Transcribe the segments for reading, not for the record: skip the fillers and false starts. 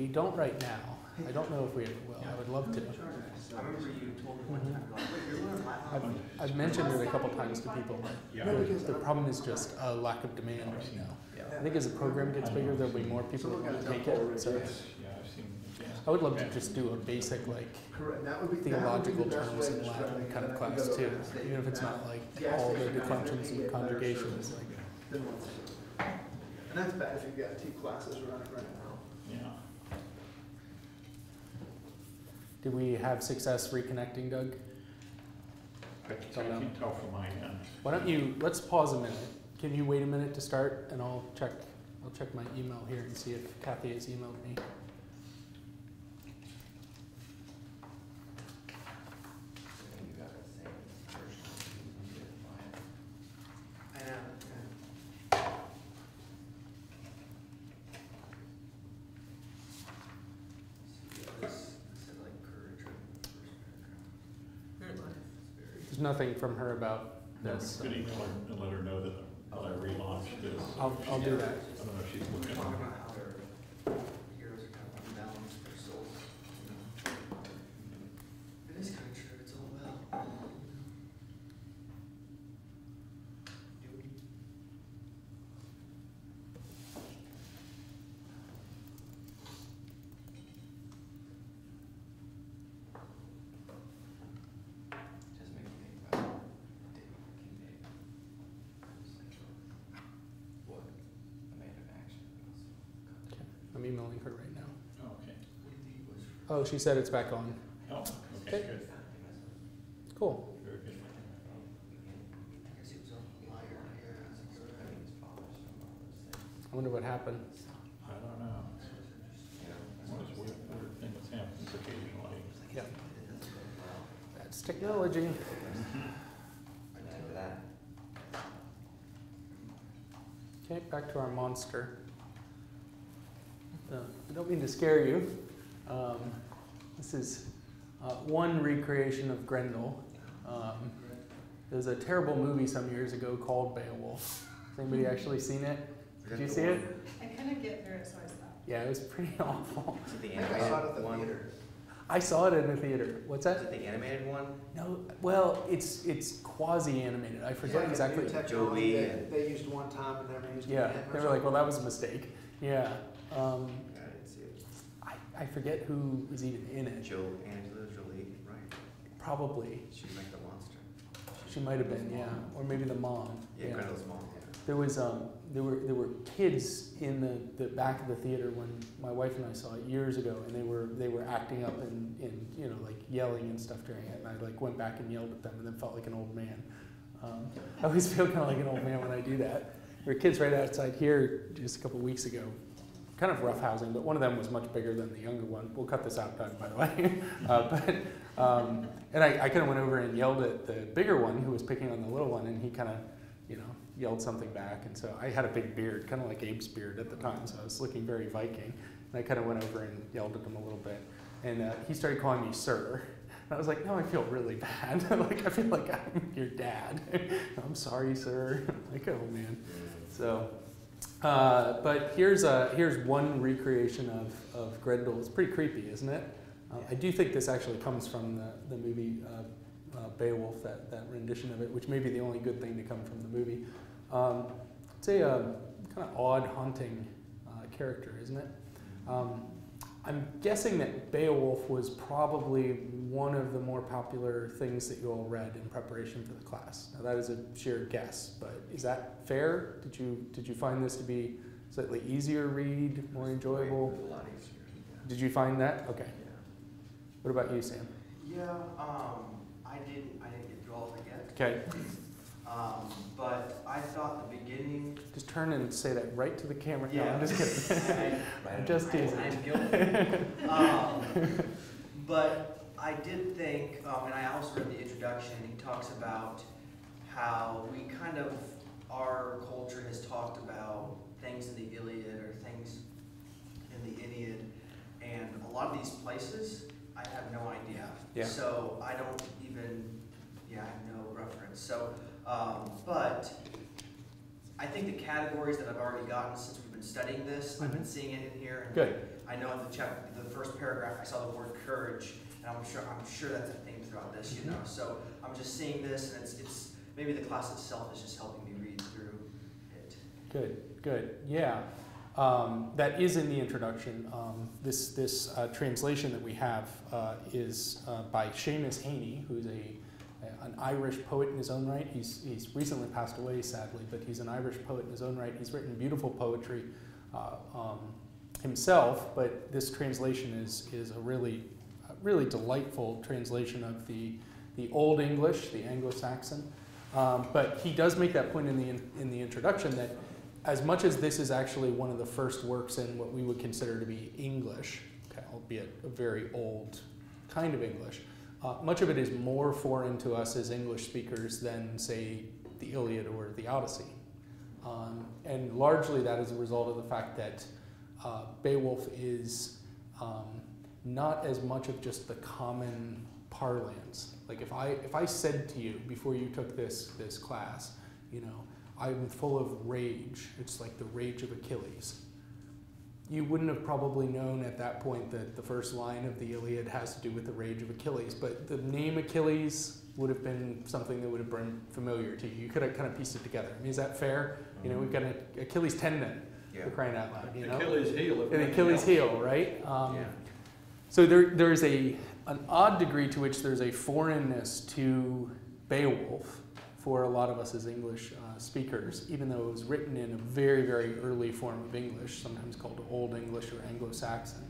We don't right now. I don't know if we ever will. I would love to. I remember you told me one time, like, wait, you're learning Latin? I've mentioned it a couple times to people, but the problem is just a lack of demand right now. I think as the program gets bigger, there'll be more people that want to take it. So I would love to just do a basic, like, theological terms in Latin kind of class too, even if it's not like all the declensions and conjugations. Like. And that's bad if you've got 2 classes running right now. Yeah. Did we have success reconnecting, Doug? I can't tell from my end. Why don't you, let's pause a minute. Can you wait a minute to start, and I'll check my email here and see if Kathy has emailed me. There's nothing from her about this. Good email her and let her know that I relaunched this. I'll do that. I don't know if she's looking Talking at about how their heroes are kind of unbalanced, their souls. You know. It is kind of true. It's all well. Just make me think about King David. What? A man of action. Okay. I'm emailing her right now. Oh, okay. Oh, she said it's back on. Oh, okay, Okay. good. Cool. Very good. I wonder what happened. I don't know. One of those weird things that happens occasionally. Yeah. That's technology. Okay, back to our monster. I don't mean to scare you. This is one recreation of Grendel. There's a terrible movie some years ago called Beowulf. Has anybody actually seen it? Did you see it? I couldn't get through it, so I stopped. Yeah, it was pretty awful. Is it the I saw it at animated the one? theater. I saw it in the theater. What's Is that? it the animated one? No, well, it's quasi-animated. I forget It's like a new exactly. technology Joey that they used one time and never used Yeah, again. they were like, well, that was a mistake. Yeah. I didn't see it. I forget who was even in it. Angela Jolie, right? Probably. She's like the monster. She might have been, yeah. Or maybe the mom. Yeah, Grendel's mom, yeah. There was there were kids in the back of the theater when my wife and I saw it years ago, and they were acting up and you know, like yelling and stuff during it, and I like went back and yelled at them and then felt like an old man. I always feel kind of like an old man when I do that. There were kids right outside here just a couple weeks ago, kind of roughhousing, but one of them was much bigger than the younger one. We'll cut this out, Doug, by the way. And I kind of went over and yelled at the bigger one who was picking on the little one, and he kind of, you know, yelled something back. And so I had a big beard, kind of like Abe's beard at the time, so I was looking very Viking. And I kind of went over and yelled at him a little bit. And he started calling me sir. And I was like, no, I feel really bad. Like, I feel like I'm your dad. I'm sorry, sir. Like, oh, man. So, but here's one recreation of Grendel. It's pretty creepy, isn't it? I do think this actually comes from the movie Beowulf, that rendition of it, which may be the only good thing to come from the movie. It's a kind of odd, haunting character, isn't it? I'm guessing that Beowulf was probably one of the more popular things that you all read in preparation for the class. Now that is a sheer guess, but is that fair? Did you find this to be slightly easier read, more enjoyable? A lot easier. Yeah. Did you find that? Okay. Yeah. What about you, Sam? Yeah, I didn't get through all of it yet. Okay. But I thought the beginning. Just turn and say that right to the camera. No, Yeah. I'm just kidding. I'm just teasing. I'm guilty. But I did think, and I also read the introduction, he talks about how we kind of, our culture has talked about things in the Iliad or things in the Aeneid, and a lot of these places, I have no idea. Yeah. So I don't even, I have no reference. So, but I think the categories that I've already gotten since we've been studying this, I've been seeing it in here. And Good. I know in the first paragraph, I saw the word courage, and I'm sure that's a theme throughout this, you know. So I'm just seeing this, and it's maybe the class itself is just helping me read through it. Good, yeah. That is in the introduction. This translation that we have is by Seamus Heaney, who's an Irish poet in his own right. He's recently passed away, sadly, but he's an Irish poet in his own right. He's written beautiful poetry himself, but this translation is a really delightful translation of the Old English, the Anglo-Saxon. But he does make that point in the introduction that as much as this is actually one of the first works in what we would consider to be English, okay, albeit a very old kind of English, much of it is more foreign to us as English speakers than, say, the Iliad or the Odyssey. And largely that is a result of the fact that Beowulf is not as much of just the common parlance. Like if I said to you before you took this class, you know, I'm full of rage. It's like the rage of Achilles. You wouldn't have probably known at that point that the first line of the Iliad has to do with the rage of Achilles, but the name Achilles would have been something that would have been familiar to you. You could have kind of pieced it together. I mean, is that fair? You know, we've got an Achilles tendon, for crying out loud. You know? Achilles heel. An Achilles heel, right? So there's an odd degree to which there's a foreignness to Beowulf for a lot of us as English speakers, even though it was written in a very, very early form of English, sometimes called Old English or Anglo-Saxon,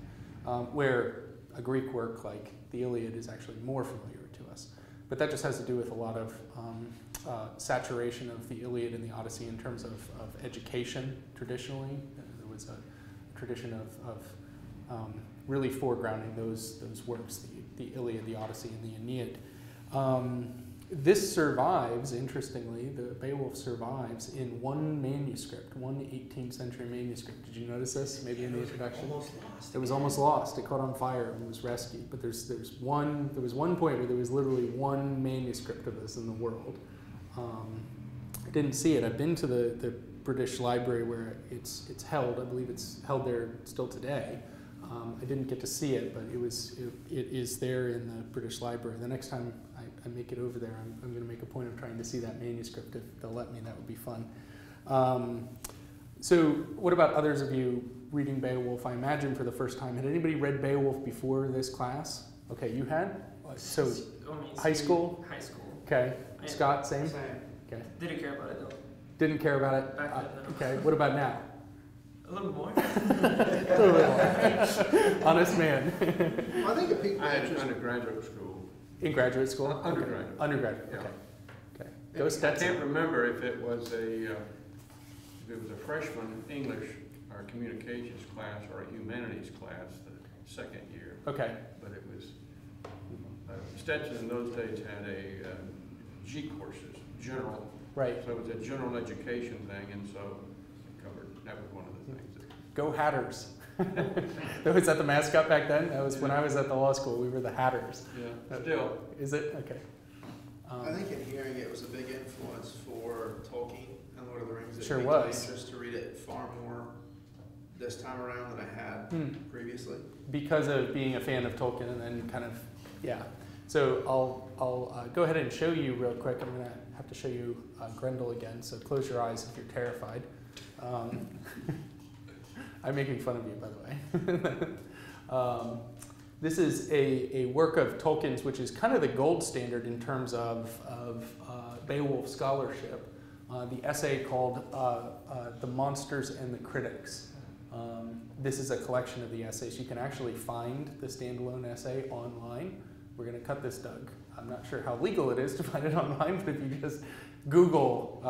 where a Greek work like the Iliad is actually more familiar to us. But that just has to do with a lot of saturation of the Iliad and the Odyssey in terms of education traditionally. There was a tradition of really foregrounding those works, the Iliad, the Odyssey, and the Aeneid. This survives, interestingly, the Beowulf survives in one manuscript, one 18th century manuscript. Did you notice this? Maybe in the introduction? It was almost lost. It caught on fire and was rescued. But there was one point where there was literally one manuscript of this in the world. I didn't see it. I've been to the British Library where it's held. I believe it's held there still today. I didn't get to see it, but it is there in the British Library. The next time I make it over there, I'm going to make a point of trying to see that manuscript. If they'll let me, that would be fun. So what about others of you reading Beowulf? I imagine for the first time. Had anybody read Beowulf before this class? Okay, you had? So high school? High school. Okay. Scott, same? Okay. Didn't care about it though. Didn't care about it? Back then, no. Okay, what about now? A little more. A little bit more. Honest man. Well, I think it piqued I my had interest. undergraduate school. In graduate school? Undergraduate. Okay. Undergraduate, Yeah. okay. Okay. Go I Stetson. can't remember if it was a freshman English or communications class or a humanities class the second year. Okay. But it was, Stetson in those days had a G courses, general. Right. So it was a general education thing, and so it covered, that was one of the things. Go Hatters. Was that the mascot back then? That was when I was at the law school. We were the Hatters. Yeah, still. Is it? Okay. I think in hearing it was a big influence for Tolkien and Lord of the Rings. It Sure piqued my was. interest to read it far more this time around than I had previously. Because of being a fan of Tolkien and then kind of, yeah. So I'll go ahead and show you real quick. I'm going to have to show you Grendel again, so close your eyes if you're terrified. I'm making fun of you, by the way. This is a work of Tolkien's, which is kind of the gold standard in terms of Beowulf scholarship. The essay called The Monsters and the Critics. This is a collection of the essays. You can actually find the standalone essay online. We're going to cut this, Doug. I'm not sure how legal it is to find it online, but if you just Google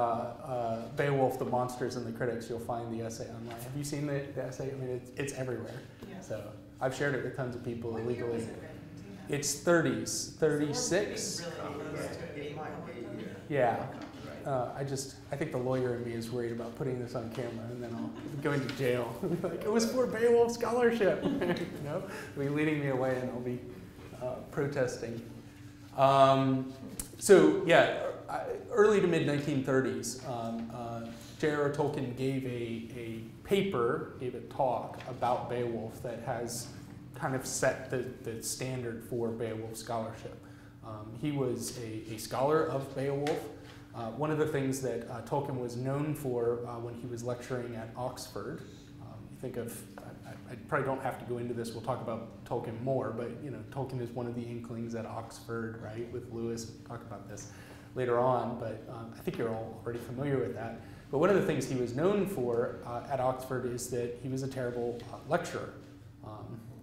Beowulf, The Monsters and the Critics, you'll find the essay online. Have you seen the essay? I mean, it's everywhere. Yeah. So I've shared it with tons of people What year illegally. was it written? Do you know? It's 30s, 36. Really close to it being public. Yeah. I think the lawyer in me is worried about putting this on camera and then I'll go into jail. Like, it was for Beowulf scholarship. You know, they'll be leading me away and I'll be protesting. So yeah, early to mid 1930s, J.R.R. Tolkien gave a talk about Beowulf that has kind of set the standard for Beowulf scholarship. He was a scholar of Beowulf. One of the things that Tolkien was known for when he was lecturing at Oxford, you think of, I probably don't have to go into this, we'll talk about Tolkien more, but you know, Tolkien is one of the inklings at Oxford, right, with Lewis. We'll talk about this later on, but I think you're all already familiar with that. But one of the things he was known for at Oxford is that he was a terrible lecturer.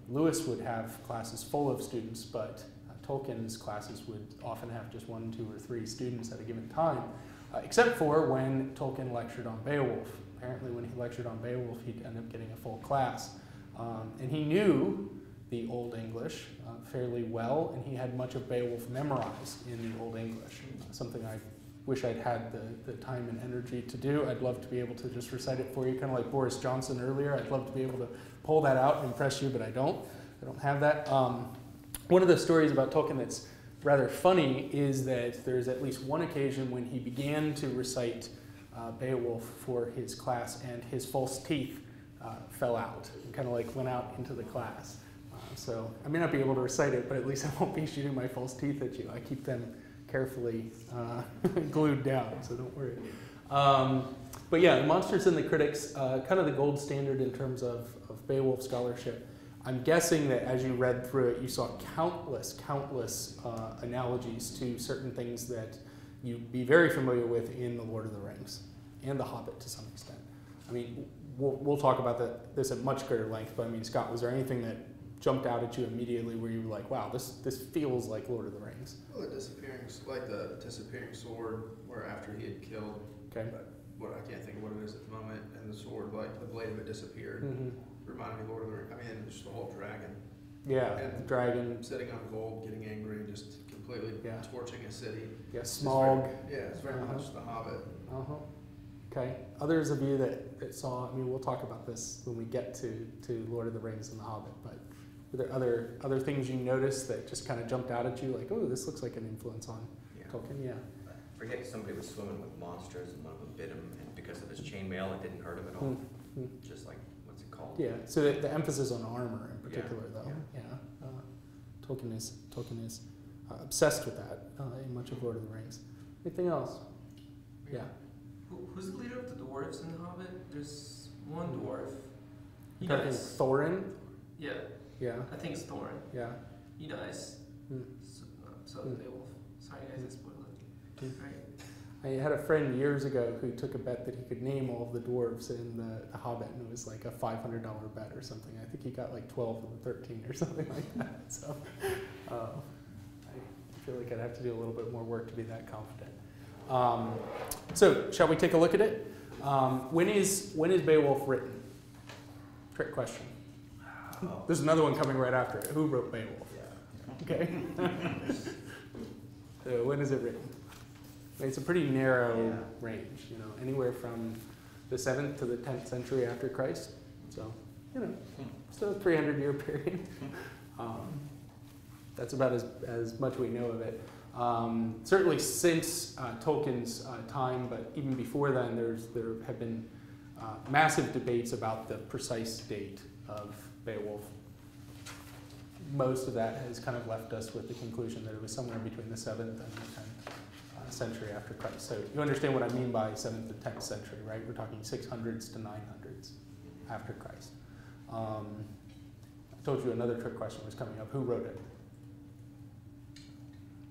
Lewis would have classes full of students, but Tolkien's classes would often have just 1, 2, or 3 students at a given time, except for when Tolkien lectured on Beowulf. Apparently when he lectured on Beowulf, he'd end up getting a full class. And he knew the Old English fairly well, and he had much of Beowulf memorized in the Old English, something I wish I'd had the time and energy to do. I'd love to be able to just recite it for you, kind of like Boris Johnson earlier. I'd love to be able to pull that out and impress you, but I don't. I don't have that. One of the stories about Tolkien that's rather funny is that there's at least one occasion when he began to recite Beowulf for his class, and his false teeth fell out, and kind of like went out into the class. So I may not be able to recite it, but at least I won't be shooting my false teeth at you. I keep them carefully glued down, so don't worry. But yeah, the Monsters and the Critics, kind of the gold standard in terms of Beowulf scholarship. I'm guessing that as you read through it, you saw countless analogies to certain things that you'd be very familiar with in The Lord of the Rings and The Hobbit to some extent. I mean, we'll talk about this at much greater length, but I mean, Scott, was there anything that jumped out at you immediately where you were like, wow, this feels like Lord of the Rings? Well, the disappearing sword, where after he had killed, Okay. what I can't think of what it is at the moment, and the sword, like the blade of it disappeared. Mm-hmm. Reminded me of Lord of the Rings. I mean, just the whole dragon. Yeah, And the dragon. Sitting on gold, getting angry, and just completely Yeah. torching a city. Yeah, Smaug. It's very much the Hobbit. Uh-huh. Okay. Others of you that saw, I mean, we'll talk about this when we get to Lord of the Rings and The Hobbit, but were there other things you noticed that just kind of jumped out at you, like, oh, this looks like an influence on Tolkien? Yeah. I forget, somebody was swimming with monsters and one of them bit him, and because of his chainmail, it didn't hurt him at all. Mm-hmm. Just like, what's it called? Yeah, so the emphasis on armor in particular, though. Yeah. Tolkien is obsessed with that in much of Lord of the Rings. Anything else? Yeah. Who's the leader of the dwarves in The Hobbit? There's one dwarf. He Talking dies. Thorin? Yeah, Yeah. I think it's Thorin. Yeah. He dies. Hmm. So Beowulf. Sorry guys, I spoiled it. Hmm. Right. I had a friend years ago who took a bet that he could name all of the dwarves in the Hobbit, and it was like a $500 bet or something. I think he got like 12 of the 13 or something like that. So I feel like I'd have to do a little bit more work to be that confident. So shall we take a look at it? When is Beowulf written? Trick question. There's another one coming right after it. Who wrote Beowulf? Okay. So when is it written? It's a pretty narrow range, you know, anywhere from the 7th to the 10th century after Christ. So, you know, still a 300-year period. That's about as much we know of it. Certainly since Tolkien's time, but even before then, there have been massive debates about the precise date of Beowulf. Most of that has kind of left us with the conclusion that it was somewhere between the 7th and the 10th century after Christ. So you understand what I mean by 7th and 10th century, right? We're talking 600s to 900s after Christ. I told you another trick question was coming up. Who wrote it?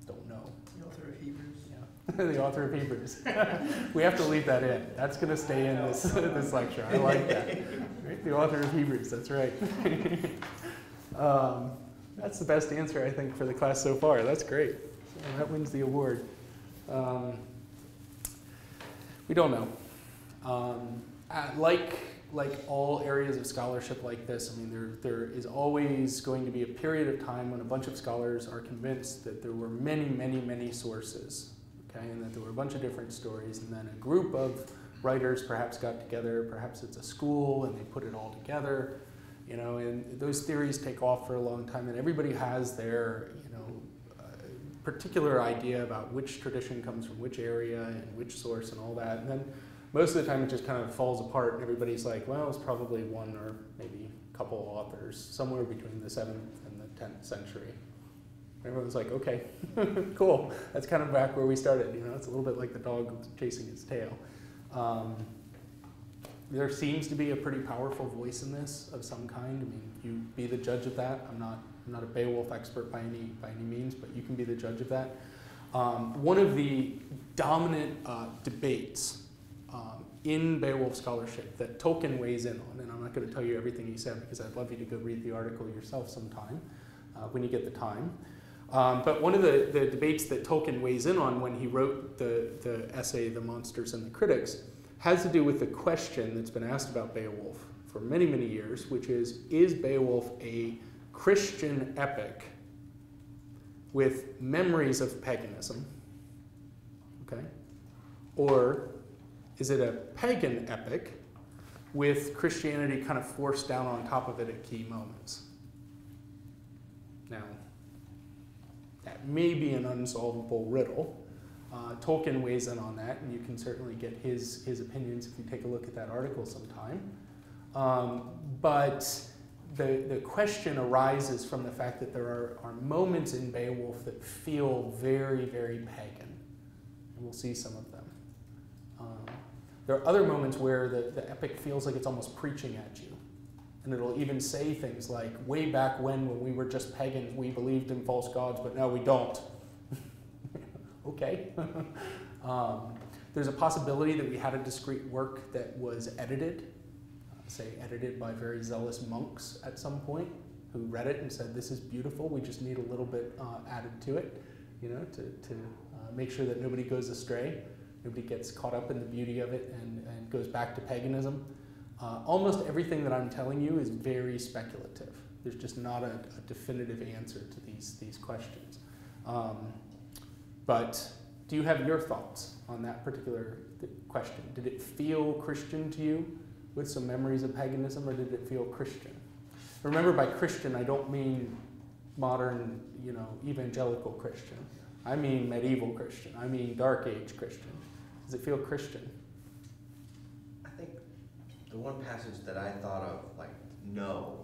Don't know. The author of Hebrews. Yeah, the author of Hebrews. We have to leave that in. That's going to stay in this lecture. I like that. Right? The author of Hebrews, that's right. That's the best answer, I think, for the class so far. That's great. So that wins the award. We don't know. Like all areas of scholarship like this, I mean, there is always going to be a period of time when a bunch of scholars are convinced that there were many sources, okay, and that there were a bunch of different stories, and then a group of writers perhaps got together, perhaps it's a school, and they put it all together, you know, and those theories take off for a long time, and everybody has their, you know, particular idea about which tradition comes from which area and which source and all that, and then most of the time it just kind of falls apart and everybody's like, well, it's probably one or maybe a couple authors somewhere between the 7th and the 10th century. Everyone's like, okay, cool. That's kind of back where we started. You know, it's a little bit like the dog chasing its tail. There seems to be a pretty powerful voice in this of some kind. I mean, you be the judge of that. I'm not a Beowulf expert by any means, but you can be the judge of that. One of the dominant debates in Beowulf scholarship that Tolkien weighs in on, and I'm not going to tell you everything he said because I'd love you to go read the article yourself sometime when you get the time. But one of the debates that Tolkien weighs in on when he wrote the essay, The Monsters and the Critics, has to do with the question that's been asked about Beowulf for many, many years, which is Beowulf a Christian epic with memories of paganism, okay? Or is it a pagan epic with Christianity kind of forced down on top of it at key moments? Now, that may be an unsolvable riddle. Tolkien weighs in on that, and you can certainly get his opinions if you take a look at that article sometime. But the question arises from the fact that there are moments in Beowulf that feel very, very pagan, and we'll see some of them. There are other moments where the epic feels like it's almost preaching at you. And it'll even say things like, way back when we were just pagans, we believed in false gods, but now we don't. Okay. There's a possibility that we had a discrete work that was edited, say edited by very zealous monks at some point, who read it and said, this is beautiful, we just need a little bit added to it, you know, to make sure that nobody goes astray, nobody gets caught up in the beauty of it and goes back to paganism. Almost everything that I'm telling you is very speculative. There's just not a definitive answer to these questions. But do you have your thoughts on that particular question? Did it feel Christian to you with some memories of paganism, or did it feel Christian? Remember, by Christian, I don't mean modern, you know, evangelical Christian. I mean medieval Christian. I mean Dark Age Christian. Does it feel Christian? I think the one passage that I thought of, like, no,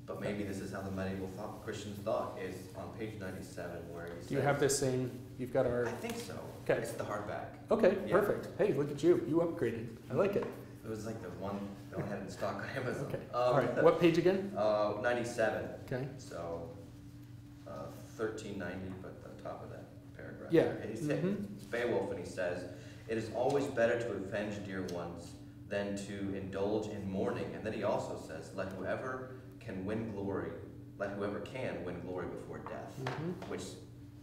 but maybe this is how the medieval Christians thought, is on page 97 where he says... Do you have this same, you've got our... I think so. Okay. It's the hardback. Okay, Yeah. perfect. Hey, look at you. You upgraded. I like it. It was like the one that I had in stock on Amazon. Okay. All right. What page again? 97. Okay. So, 1390, but the top of that paragraph. Yeah. And he said, it's Beowulf, and he says, "It is always better to avenge dear ones than to indulge in mourning." And then he also says, let whoever can win glory before death. Which,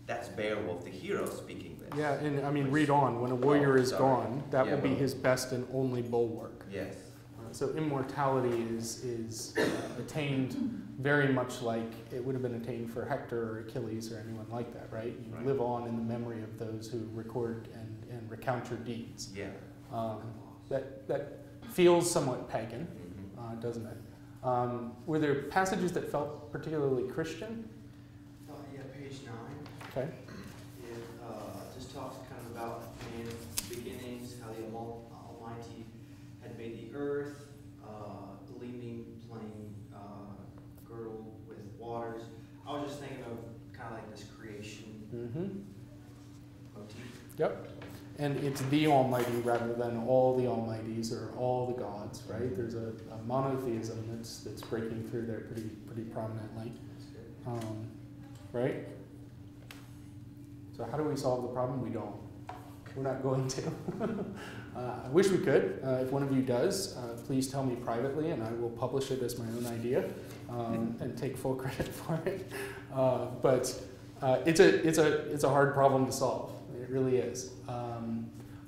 that's Beowulf, the hero, speaking this. Yeah, and I mean, read on. When a warrior is sorry. gone, that Yeah, will be well- his best and only bulwark. Yes. So immortality is attained very much like it would have been attained for Hector or Achilles or anyone like that, right? You Right. live on in the memory of those who record and recount your deeds. Yeah. That feels somewhat pagan, doesn't it? Were there passages that felt particularly Christian? Yeah, page 9. Okay. It just talks kind of about man's beginnings, how the Almighty had made the earth, gleaming, plain, girdled with waters. I was just thinking of kind of like this creation motif. Yep. And it's the Almighty rather than all the Almighties or all the gods, right? There's a monotheism that's breaking through there pretty prominently, right? So how do we solve the problem? We don't. We're not going to. I wish we could. If one of you does, please tell me privately, and I will publish it as my own idea and take full credit for it. But it's a hard problem to solve. It really is.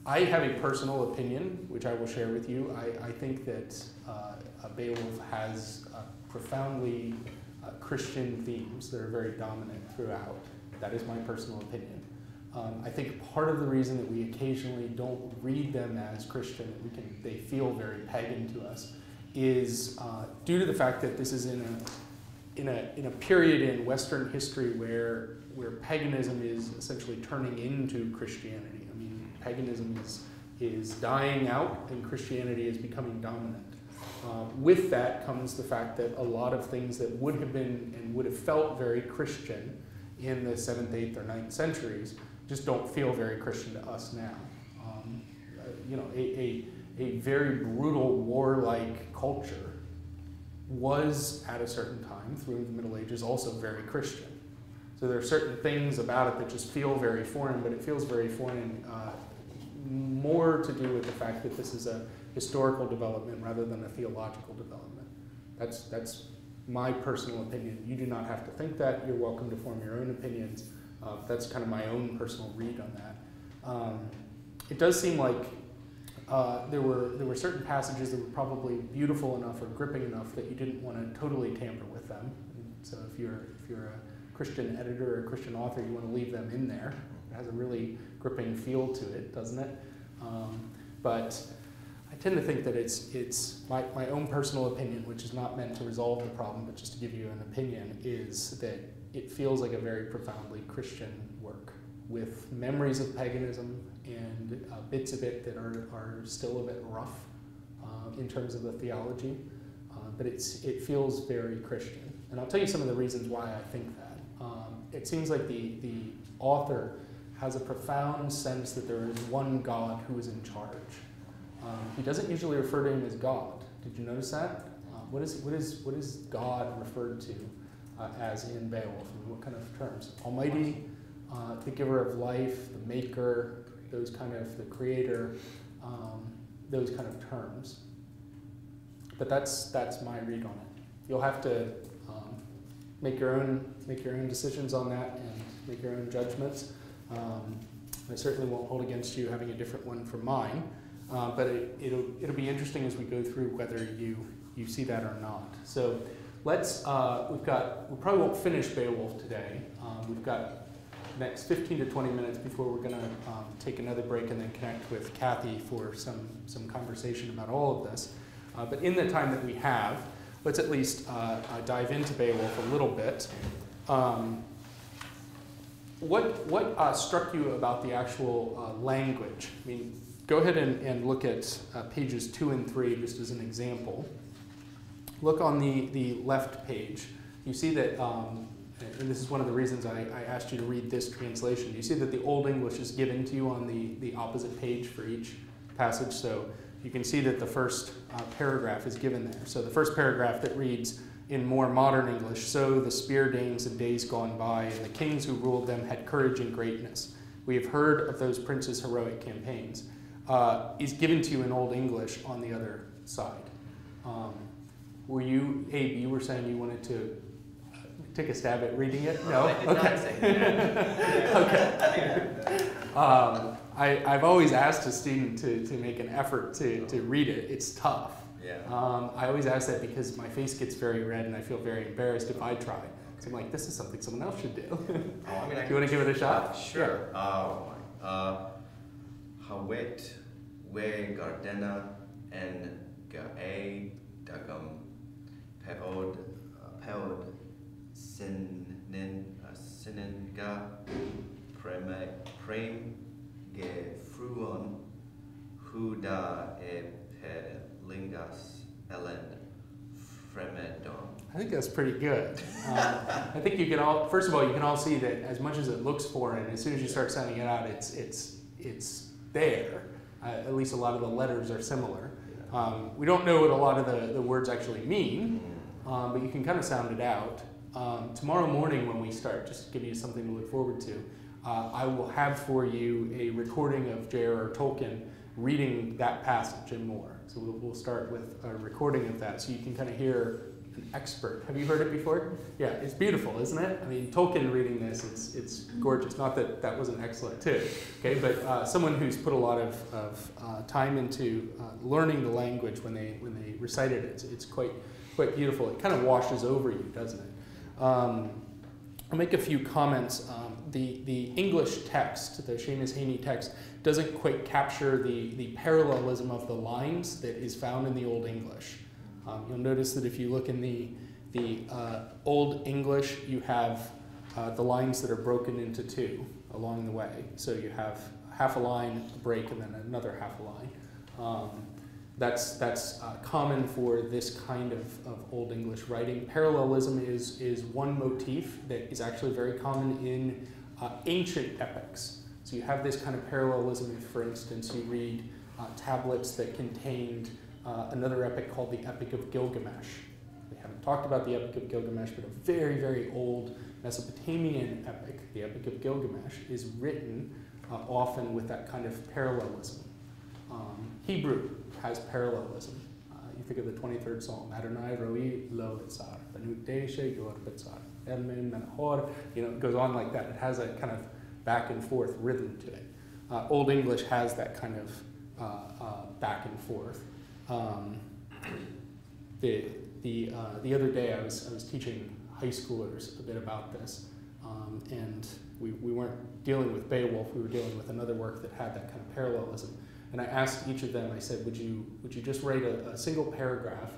I have a personal opinion, which I will share with you. I think that Beowulf has profoundly Christian themes that are very dominant throughout. That is my personal opinion. I think part of the reason that we occasionally don't read them as Christian, they feel very pagan to us, is due to the fact that this is in a period in Western history where paganism is essentially turning into Christianity. I mean, paganism is is dying out and Christianity is becoming dominant. With that comes the fact that a lot of things that would have been and would have felt very Christian in the 7th, 8th, or 9th centuries just don't feel very Christian to us now. A very brutal warlike culture was at a certain time through the Middle Ages also very Christian. So there are certain things about it that just feel very foreign, but it feels very foreign more to do with the fact that this is a historical development rather than a theological development. That's my personal opinion. You do not have to think that. You're welcome to form your own opinions. That's kind of my own personal read on that. It does seem like there were certain passages that were probably beautiful enough or gripping enough that you didn't want to totally tamper with them. And so if you're a Christian editor or a Christian author, you want to leave them in there. It has a really gripping feel to it, doesn't it? But I tend to think that it's my own personal opinion, which is not meant to resolve the problem, but just to give you an opinion, is that it feels like a very profoundly Christian work with memories of paganism and bits of it that are still a bit rough in terms of the theology, but it feels very Christian. And I'll tell you some of the reasons why I think that. It seems like the author has a profound sense that there is one God who is in charge. He doesn't usually refer to him as God. Did you notice that? What is God referred to as in Beowulf? I mean, what kind of terms? Almighty, the giver of life, the maker, those kind of, the creator, those kind of terms. But that's my read on it. You'll have to make your own decisions on that and make your own judgments. I certainly won't hold against you having a different one from mine, but it'll be interesting as we go through whether you see that or not. So let's we probably won't finish Beowulf today. We've got the next 15 to 20 minutes before we're going to take another break and then connect with Kathy for some conversation about all of this. But in the time that we have, let's at least dive into Beowulf a little bit. What struck you about the actual language? I mean, go ahead and look at pages 2 and 3 just as an example. Look on the left page. You see that, and this is one of the reasons I asked you to read this translation. You see that the Old English is given to you on the opposite page for each passage. So you can see that the first paragraph is given there. So the first paragraph that reads, in more modern English, so the spear dames and days gone by, and the kings who ruled them had courage and greatness. We have heard of those princes' heroic campaigns. Is given to you in Old English on the other side. Were you, Abe, you were saying you wanted to take a stab at reading it? No? I did not say that. Okay. I've always asked a student to make an effort to read it. It's tough. Yeah. I always ask that because my face gets very red and I feel very embarrassed if I try. So I'm like, this is something someone else should do. Oh, I mean, Do you want to give it a shot? Sure. Hawit we Gardena en Gae Dagum Peod Sininga Prem Ge Fruon Huda e Lingas Elend Fremedon. I think that's pretty good. I think you can all, first of all, you can all see that as much as it looks foreign, as soon as you start sounding it out, it's there. At least a lot of the letters are similar. We don't know what a lot of the words actually mean, but you can kind of sound it out. Tomorrow morning when we start, just to give you something to look forward to, I will have for you a recording of J.R.R. Tolkien reading that passage and more. So we'll start with a recording of that so you can kind of hear an expert. Have you heard it before? Yeah, it's beautiful, isn't it? I mean, Tolkien reading this, it's gorgeous. Not that that wasn't excellent too, okay? But someone who's put a lot of time into learning the language when they recited it, it's quite beautiful. It kind of washes over you, doesn't it? I'll make a few comments. The English text, the Seamus Heaney text, doesn't quite capture the parallelism of the lines that is found in the Old English. You'll notice that if you look in the Old English, you have the lines that are broken into two along the way. So you have half a line, a break, and then another half a line. That's common for this kind of Old English writing. Parallelism is one motif that is actually very common in ancient epics. So you have this kind of parallelism if, for instance, you read tablets that contained another epic called the Epic of Gilgamesh. We haven't talked about the Epic of Gilgamesh, but a very, very old Mesopotamian epic, the Epic of Gilgamesh, is written often with that kind of parallelism. Hebrew has parallelism. You think of the 23rd Psalm, Adonai roi lo etzar, benudeshe yor betzar, elmen menahor, it goes on like that. It has a kind of back and forth rhythm to it. Old English has that kind of back and forth. The other day I was teaching high schoolers a bit about this, and we weren't dealing with Beowulf, we were dealing with another work that had that kind of parallelism. And I asked each of them, I said, would you just write a single paragraph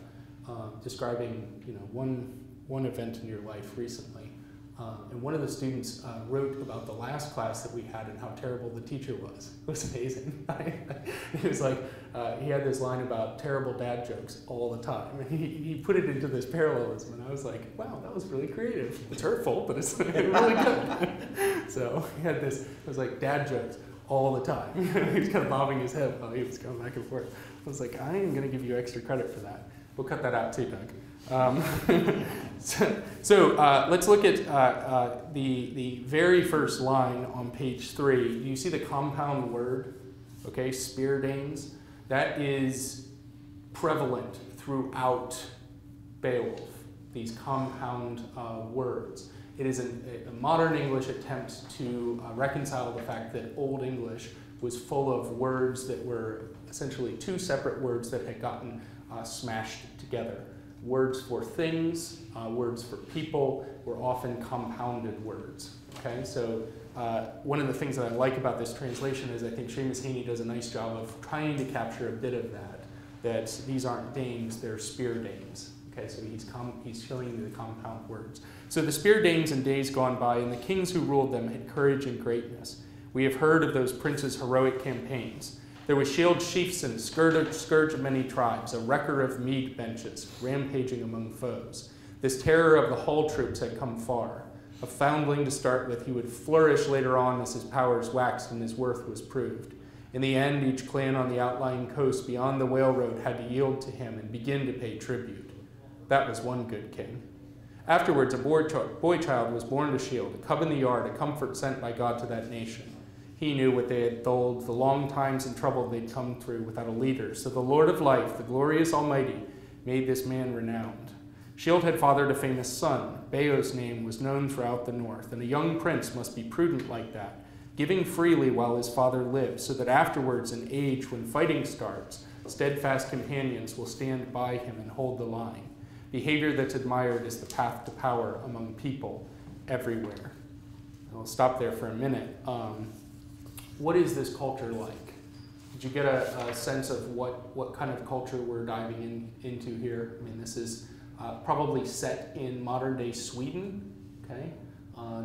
describing one event in your life recently? And one of the students wrote about the last class that we had and how terrible the teacher was. It was amazing. He was like, he had this line about terrible dad jokes all the time. And he put it into this parallelism. And I was like, wow, that was really creative. It's hurtful, but it's really good. So he had this, it was like dad jokes all the time. He was kind of bobbing his head while he was going back and forth. I was like, I am going to give you extra credit for that. We'll cut that out too, Doug. So let's look at the very first line on page 3. Do you see the compound word? Okay, speardanes. That is prevalent throughout Beowulf, these compound words. It is a modern English attempt to reconcile the fact that Old English was full of words that were essentially two separate words that had gotten smashed together. Words for things, words for people were often compounded words. Okay, so one of the things that I like about this translation is I think Seamus Heaney does a nice job of trying to capture a bit of that these aren't dames, they're spear dames. Okay, so he's showing you the compound words. So the spear dames in days gone by and the kings who ruled them had courage and greatness. We have heard of those princes' heroic campaigns. There was Shield Sheafson, scourge of many tribes, a wrecker of mead benches, rampaging among foes. This terror of the hall troops had come far. A foundling to start with, he would flourish later on as his powers waxed and his worth was proved. In the end, each clan on the outlying coast beyond the whale road had to yield to him and begin to pay tribute. That was one good king. Afterwards, a boy child was born to Shield, a cub in the yard, a comfort sent by God to that nation. He knew what they had told, the long times and trouble they'd come through without a leader. So the Lord of life, the glorious Almighty, made this man renowned. Shield had fathered a famous son. Beo's name was known throughout the north, and a young prince must be prudent like that, giving freely while his father lives, so that afterwards, in age when fighting starts, steadfast companions will stand by him and hold the line. Behavior that's admired is the path to power among people everywhere. I'll stop there for a minute. What is this culture like? Did you get a sense of what kind of culture we're diving into here? I mean, this is probably set in modern-day Sweden, okay?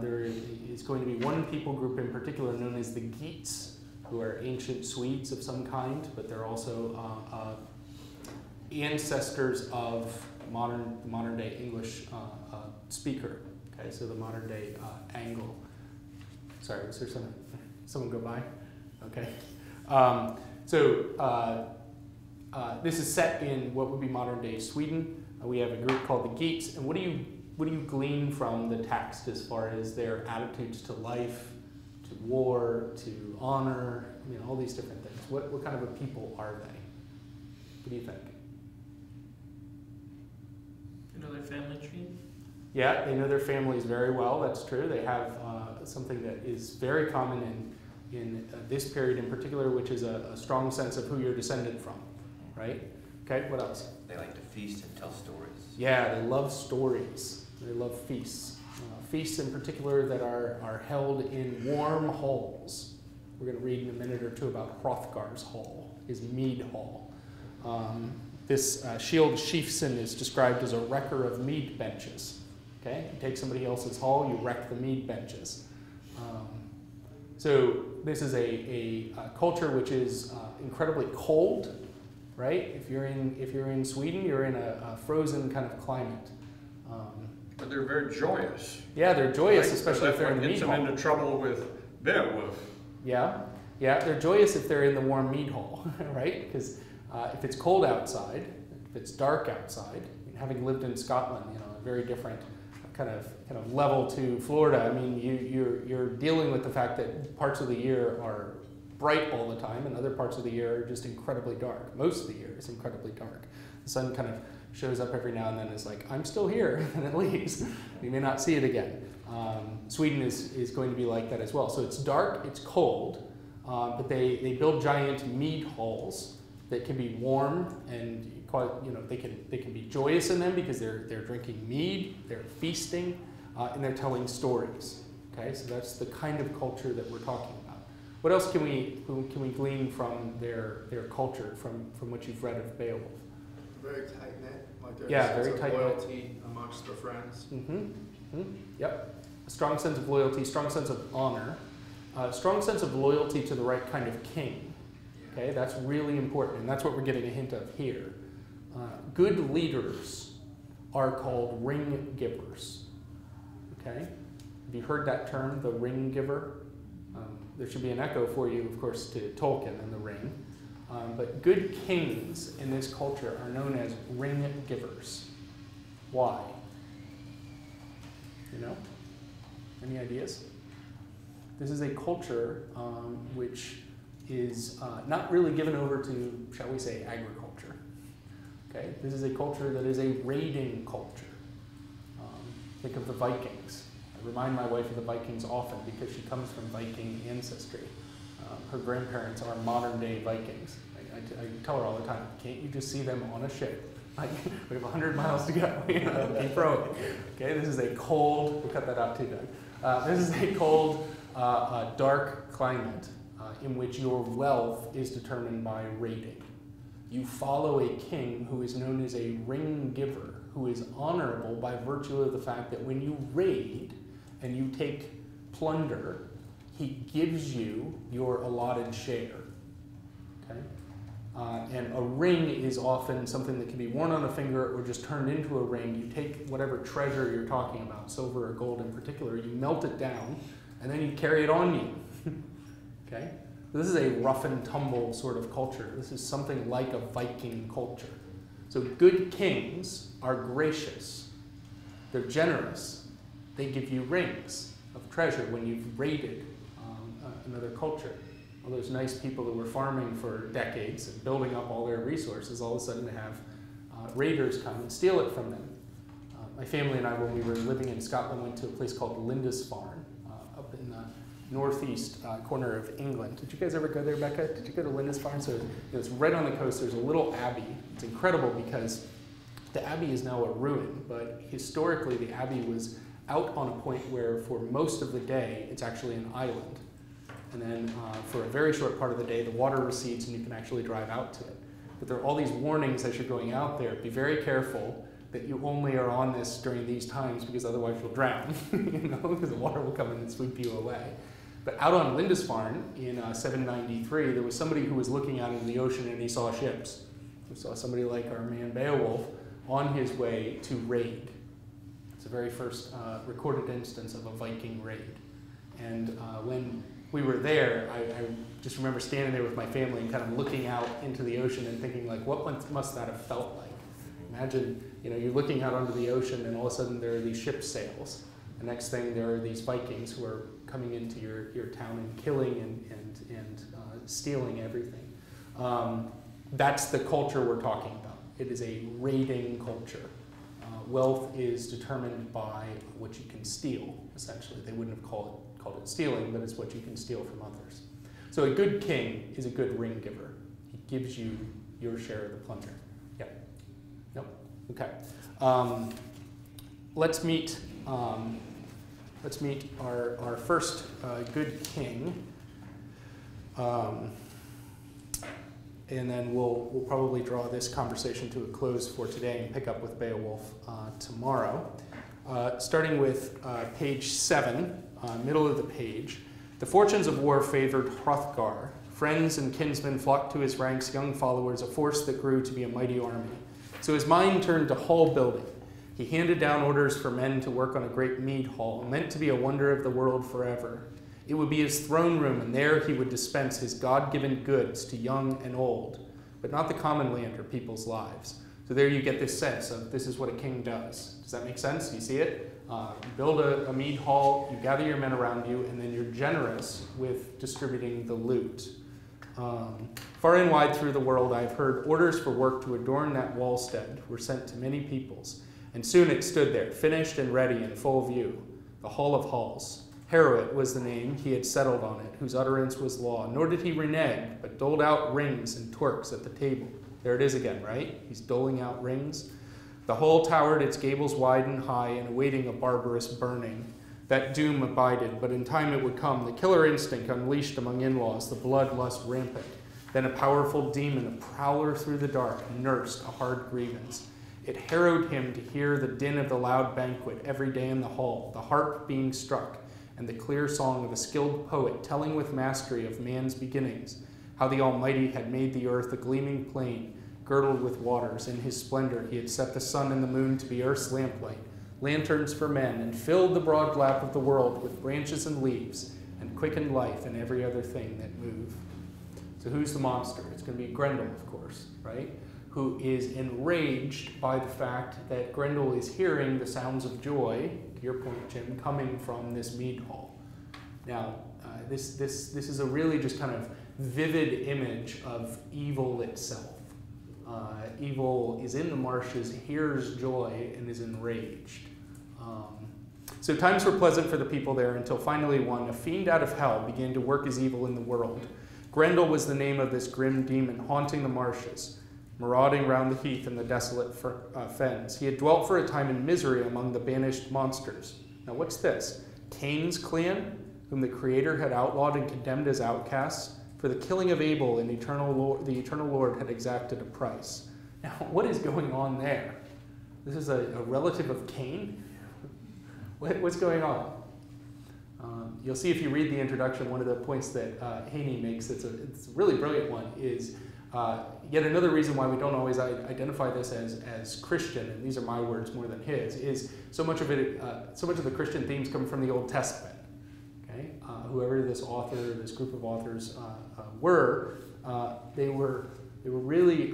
There is going to be one people group in particular known as the Geats, who are ancient Swedes of some kind, but they're also ancestors of modern-day English speaker, okay? So the modern-day Anglo. Sorry, was there someone go by? Okay. This is set in what would be modern-day Sweden. We have a group called the Geats, and what do you glean from the text as far as their attitudes to life, to war, to honor, all these different things? What kind of a people are they? What do you think? You know their family tree? Yeah, they know their families very well. That's true. They have something that is very common in this period in particular, which is a strong sense of who you're descended from, right? Okay, what else? They like to feast and tell stories. Yeah, they love stories. They love feasts. Feasts in particular that are held in warm halls. We're going to read in a minute or two about Hrothgar's hall, his mead hall. This Shield Sheafson is described as a wrecker of mead benches. Okay, you take somebody else's hall, you wreck the mead benches. So This is a culture which is incredibly cold, right? If you're in Sweden, you're in a frozen kind of climate. But they're very joyous. Yeah, they're joyous, right? especially if they're in the meat Gets them hall. into trouble with Beowulf. Yeah, they're joyous if they're in the warm meat hall, right? Because if it's cold outside, if it's dark outside, having lived in Scotland, a very different kind of level to Florida. I mean, you're dealing with the fact that parts of the year are bright all the time, and other parts of the year are just incredibly dark. Most of the year is incredibly dark. The sun kind of shows up every now and then. It's like, I'm still here, and it leaves. You may not see it again. Sweden is going to be like that as well. So it's dark, it's cold, but they build giant mead halls that can be warm and they can be joyous in them because they're drinking mead, they're feasting, and they're telling stories. Okay, so that's the kind of culture that we're talking about. What else can we glean from their culture, from what you've read of Beowulf? Very tight-knit, like there's Yeah, a sense very of tight-knit. loyalty amongst their friends. Yep. A strong sense of loyalty, strong sense of honor, strong sense of loyalty to the right kind of king. Okay, that's really important, and that's what we're getting a hint of here. Good leaders are called ring givers. Okay, have you heard that term, the ring giver? There should be an echo for you, of course, to Tolkien and the Ring. But good kings in this culture are known as ring givers. Why? Any ideas? This is a culture which is not really given over to, shall we say, agriculture. Okay, this is a culture that is a raiding culture. Think of the Vikings. I remind my wife of the Vikings often because she comes from Viking ancestry. Her grandparents are modern-day Vikings. I tell her all the time, can't you just see them on a ship? Like, we have 100 miles to go. Keep rowing. Okay, this is a cold, we'll cut that out too, Doug. This is a cold, dark climate in which your wealth is determined by raiding. You follow a king who is known as a ring giver, who is honorable by virtue of the fact that when you raid and you take plunder, he gives you your allotted share. Okay? And a ring is often something that can be worn on a finger or just turned into a ring. You take whatever treasure you're talking about, silver or gold in particular, you melt it down, and then you carry it on you. Okay? This is a rough and tumble sort of culture. This is something like a Viking culture. So good kings are gracious. They're generous. They give you rings of treasure when you've raided another culture. All those nice people that were farming for decades and building up all their resources, all of a sudden to have raiders come and steal it from them. My family and I, when we were living in Scotland, went to a place called Lindisfarne up in the northeast corner of England. Did you guys ever go there, Becca? Did you go to Lindisfarne? So it's right on the coast. There's a little abbey. It's incredible because the abbey is now a ruin, but historically the abbey was out on a point where for most of the day it's actually an island. And then for a very short part of the day, the water recedes and you can actually drive out to it. But there are all these warnings as you're going out there. Be very careful that you only are on this during these times because otherwise you'll drown, because the water will come in and sweep you away. But out on Lindisfarne in 793, there was somebody who was looking out into the ocean and he saw ships. He saw somebody like our man Beowulf on his way to raid. It's the very first recorded instance of a Viking raid. And when we were there, I just remember standing there with my family and kind of looking out into the ocean and thinking, like, what must that have felt like? Imagine, you're looking out onto the ocean and all of a sudden there are these ship sails. The next thing, there are these Vikings who are coming into your town and killing and stealing everything. That's the culture we're talking about. It is a raiding culture. Wealth is determined by what you can steal, essentially. They wouldn't have called it stealing, but it's what you can steal from others. So a good king is a good ring giver. He gives you your share of the plunder. Yeah. Nope. Okay. Let's meet our first good king, and then we'll probably draw this conversation to a close for today and pick up with Beowulf tomorrow. Starting with page 7, middle of the page, The fortunes of war favored Hrothgar. Friends and kinsmen flocked to his ranks, young followers, a force that grew to be a mighty army. So his mind turned to hall building. He handed down orders for men to work on a great mead hall, meant to be a wonder of the world forever. It would be his throne room, and there he would dispense his God-given goods to young and old, but not the common land or people's lives. So there you get this sense of this is what a king does. Does that make sense? Do you see it? You build a mead hall, you gather your men around you, and then you're generous with distributing the loot. Far and wide through the world, I have heard orders for work to adorn that wallstead were sent to many peoples, and soon it stood there, finished and ready in full view, the Hall of Halls. Harrowit was the name he had settled on it, whose utterance was law, nor did he renege, but doled out rings and twerks at the table. There it is again, right? He's doling out rings. The hall towered, its gables wide and high, and awaiting a barbarous burning. That doom abided, but in time it would come, the killer instinct unleashed among in-laws, the bloodlust rampant. Then a powerful demon, a prowler through the dark, nursed a hard grievance. It harrowed him to hear the din of the loud banquet every day in the hall, the harp being struck, and the clear song of a skilled poet telling with mastery of man's beginnings, how the Almighty had made the earth a gleaming plain, girdled with waters. In his splendor he had set the sun and the moon to be earth's lamplight, lanterns for men, and filled the broad lap of the world with branches and leaves, and quickened life and every other thing that moved. So who's the monster? It's going to be Grendel, of course, right? Who is enraged by the fact that Grendel is hearing the sounds of joy, to your point, Jim, coming from this mead hall. Now, this is a really just kind of vivid image of evil itself. Evil is in the marshes, hears joy, and is enraged. So times were pleasant for the people there until finally one, a fiend out of hell, began to work his evil in the world. Grendel was the name of this grim demon haunting the marshes, marauding round the heath and the desolate fens. He had dwelt for a time in misery among the banished monsters. Now what's this? Cain's clan, whom the Creator had outlawed and condemned as outcasts, for the killing of Abel, and the eternal Lord had exacted a price. Now, what is going on there? This is a relative of Cain? What's going on? You'll see if you read the introduction, one of the points that Haney makes, it's a really brilliant one, is yet another reason why we don't always identify this as Christian, and these are my words more than his, is so much of the Christian themes come from the Old Testament. Okay? Whoever this author, this group of authors were, they were really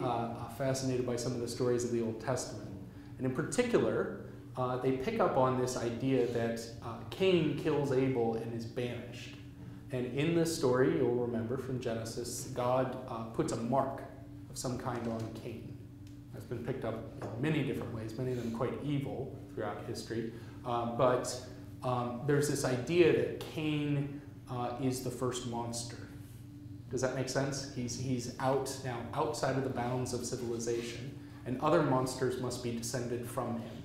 fascinated by some of the stories of the Old Testament. And in particular, they pick up on this idea that Cain kills Abel and is banished. And in this story, you'll remember from Genesis, God puts a mark of some kind on Cain. That's been picked up in many different ways, many of them quite evil throughout history. But there's this idea that Cain is the first monster. Does that make sense? He's out now, outside of the bounds of civilization, and other monsters must be descended from him.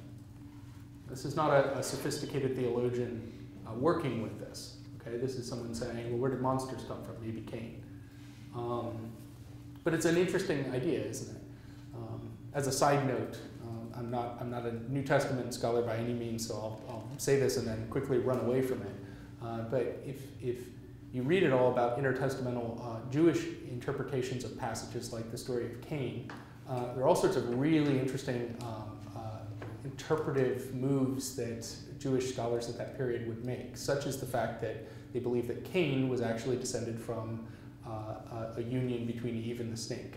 This is not a sophisticated theologian working with this. Okay, this is someone saying, well, where did monsters come from? Maybe Cain. But it's an interesting idea, isn't it? As a side note, I'm not a New Testament scholar by any means, so I'll say this and then quickly run away from it. But if you read at all about intertestamental Jewish interpretations of passages like the story of Cain, there are all sorts of really interesting interpretive moves that Jewish scholars at that period would make, such as the fact that they believe that Cain was actually descended from a union between Eve and the snake.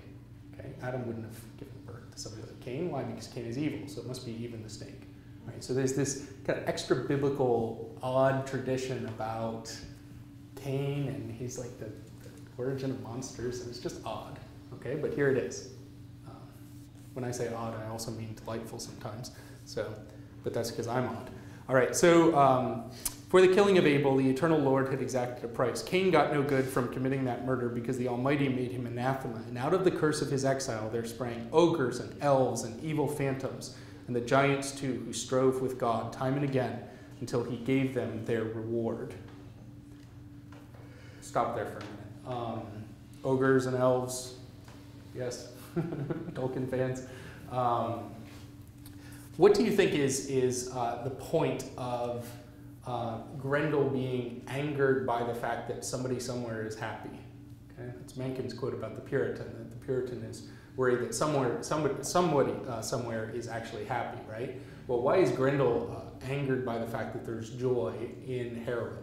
Okay? Adam wouldn't have given birth to somebody like Cain. Why? Because Cain is evil, so it must be Eve and the snake. Right? So there's this kind of extra biblical, odd tradition about Cain, and he's like the origin of monsters, and it's just odd. Okay, but here it is. When I say odd, I also mean delightful sometimes. So, but that's because I'm odd. All right, so for the killing of Abel, the eternal Lord had exacted a price. Cain got no good from committing that murder because the Almighty made him anathema. And out of the curse of his exile there sprang ogres and elves and evil phantoms, and the giants too, who strove with God time and again until he gave them their reward. Stop there for a minute. Ogres and elves, yes, Tolkien fans. What do you think is the point of Grendel being angered by the fact that somebody somewhere is happy. Okay? That's Mencken's quote about the Puritan, that the Puritan is worried that somebody somewhere is actually happy, right? Well, why is Grendel angered by the fact that there's joy in heroin?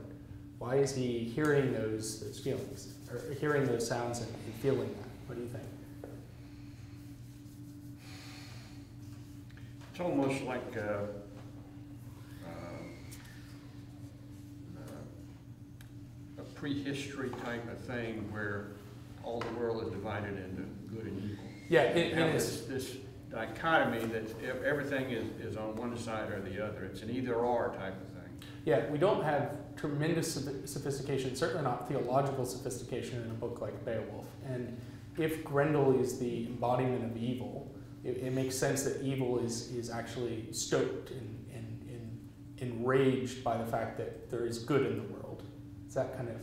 Why is he hearing those feelings, or hearing those sounds and feeling that? What do you think? It's almost like a prehistory type of thing where all the world is divided into good and evil. Yeah, it is. This dichotomy that everything is on one side or the other. It's an either-or type of thing. Yeah, we don't have tremendous sophistication, certainly not theological sophistication in a book like Beowulf. And if Grendel is the embodiment of evil, it makes sense that evil is actually stoked and enraged by the fact that there is good in the world. It's that kind of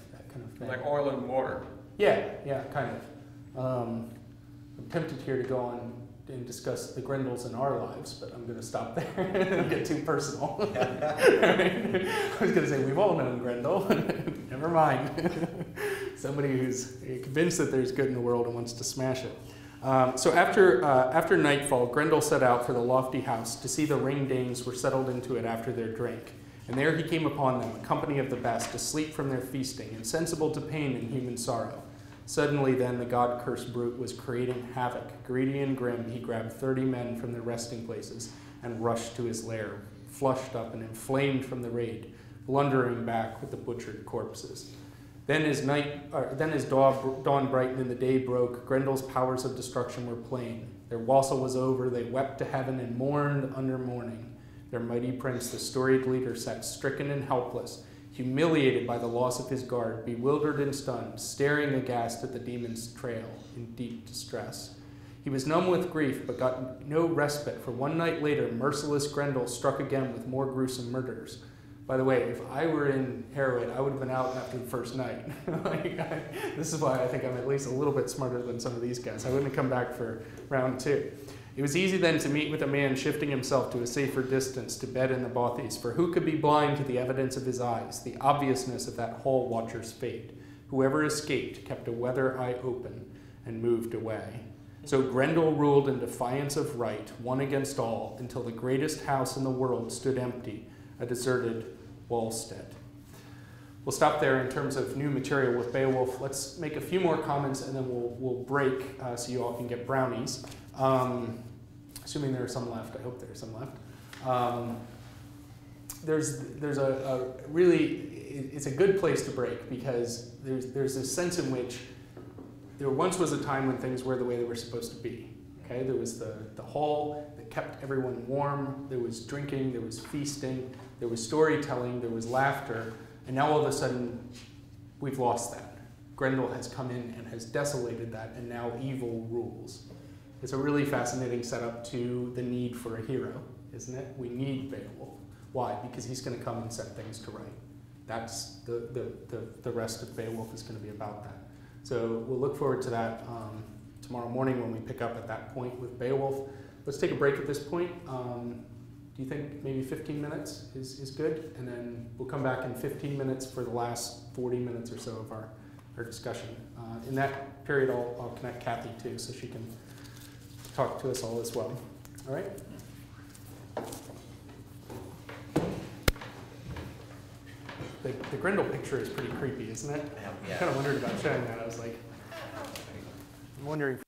thing. Like oil and water. Yeah, kind of. I'm tempted here to go on and discuss the Grendels in our lives, but I'm going to stop there and get too personal. I was going to say, we've all known Grendel. Never mind. Somebody who's convinced that there's good in the world and wants to smash it. So after nightfall, Grendel set out for the lofty house to see the ring-dames were settled into it after their drink. And there he came upon them, a company of the best, asleep from their feasting, insensible to pain and human sorrow. Suddenly then the god-cursed brute was creating havoc. Greedy and grim, he grabbed 30 men from their resting places and rushed to his lair, flushed up and inflamed from the raid, blundering back with the butchered corpses. Then as dawn brightened and the day broke, Grendel's powers of destruction were plain. Their wassail was over, they wept to heaven and mourned under mourning. Their mighty prince, the storied leader, sat stricken and helpless, humiliated by the loss of his guard, bewildered and stunned, staring aghast at the demon's trail in deep distress. He was numb with grief, but got no respite, for one night later, merciless Grendel struck again with more gruesome murders. By the way, if I were in Harrowit, I would have been out after the first night. This is why I think I'm at least a little bit smarter than some of these guys. I wouldn't have come back for round 2. It was easy then to meet with a man shifting himself to a safer distance to bed in the bothies, for who could be blind to the evidence of his eyes, the obviousness of that hall watcher's fate? Whoever escaped kept a weather eye open and moved away. So Grendel ruled in defiance of right, one against all, until the greatest house in the world stood empty, a deserted wallstead. We'll stop there in terms of new material with Beowulf. Let's make a few more comments and then we'll break so you all can get brownies. Assuming there are some left. I hope there are some left. There's a really, it's a good place to break because there's this sense in which there once was a time when things were the way they were supposed to be. Okay, there was the hall that kept everyone warm, there was drinking, there was feasting, there was storytelling, there was laughter, and now all of a sudden we've lost that. Grendel has come in and has desolated that, and now evil rules. It's a really fascinating setup to the need for a hero, isn't it? We need Beowulf. Why? Because he's going to come and set things to right. That's the rest of Beowulf is going to be about that. So we'll look forward to that tomorrow morning when we pick up at that point with Beowulf. Let's take a break at this point. Do you think maybe 15 minutes is good? And then we'll come back in 15 minutes for the last 40 minutes or so of our discussion. In that period, I'll connect Kathy too, so she can talk to us all as well. All right? The Grendel picture is pretty creepy, isn't it? Yeah. I kind of wondered about showing that. I was like, I'm wondering.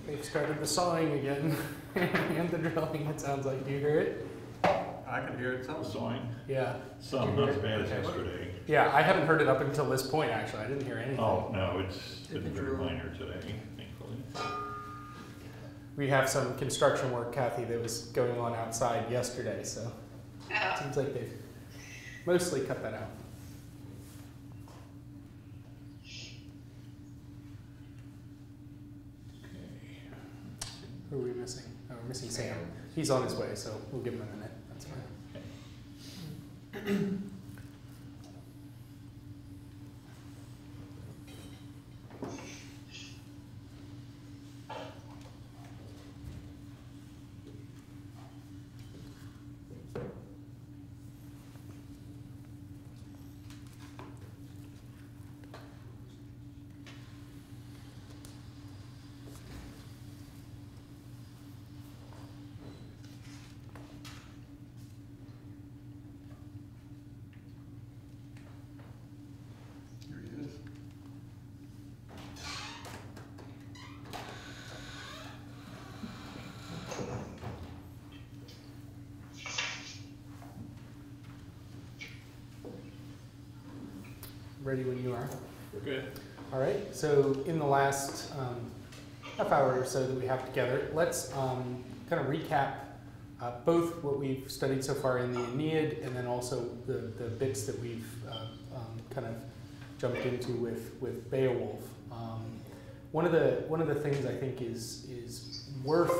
They've started the sawing again and the drilling, it sounds like. Do you hear it? I can hear it some. Sawing. Yeah. Some, not as bad as yesterday. Yeah, I haven't heard it up until this point, actually. I didn't hear anything. Oh, no, it's been very Drill. minor today, thankfully. We have some construction work, Kathy, that was going on outside yesterday, so it seems like they've mostly cut that out. Who are we missing? Oh, we're missing Sam. He's on his way, so we'll give him a minute. That's fine. Here he is. Ready when you are. We're good. All right, so in the last half hour or so that we have together, let's kind of recap both what we've studied so far in the Aeneid and then also the bits that we've kind of jumped into with Beowulf. One of the things I think is worth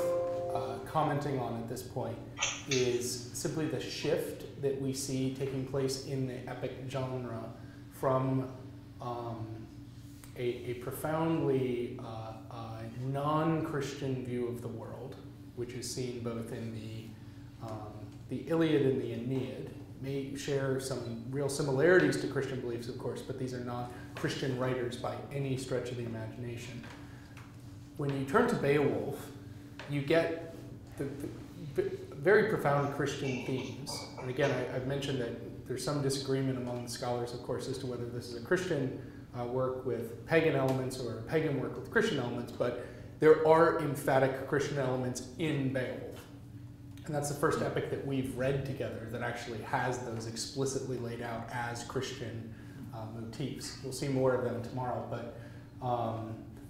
commenting on at this point is simply the shift that we see taking place in the epic genre from a profoundly non-Christian view of the world, which is seen both in the Iliad and the Aeneid, may share some real similarities to Christian beliefs, of course, but these are not Christian writers by any stretch of the imagination. When you turn to Beowulf, you get the very profound Christian themes. And again, I've mentioned that there's some disagreement among the scholars, of course, as to whether this is a Christian work with pagan elements or a pagan work with Christian elements, but there are emphatic Christian elements in Beowulf. And that's the first epic that we've read together that actually has those explicitly laid out as Christian motifs. We'll see more of them tomorrow, but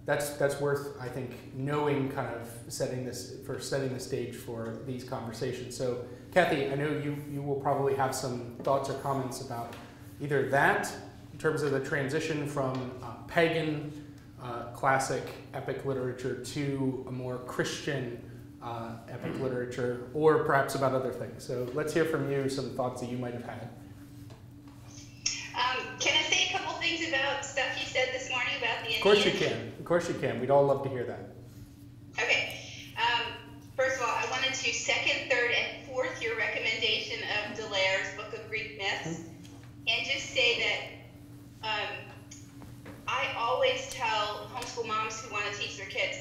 that's worth, I think, knowing, kind of setting the stage for these conversations. So, Kathy, I know you will probably have some thoughts or comments about either that, in terms of the transition from pagan classic epic literature to a more Christian epic literature, or perhaps about other things. So let's hear from you some thoughts that you might have had. Can I say a couple things about stuff you said this morning about the Aeneid? Of course you can. Of course you can. We'd all love to hear that. Okay. First of all, I wanted to second, third, and fourth your recommendation of Delaire's Book of Greek Myths, and just say that I always tell homeschool moms who want to teach their kids,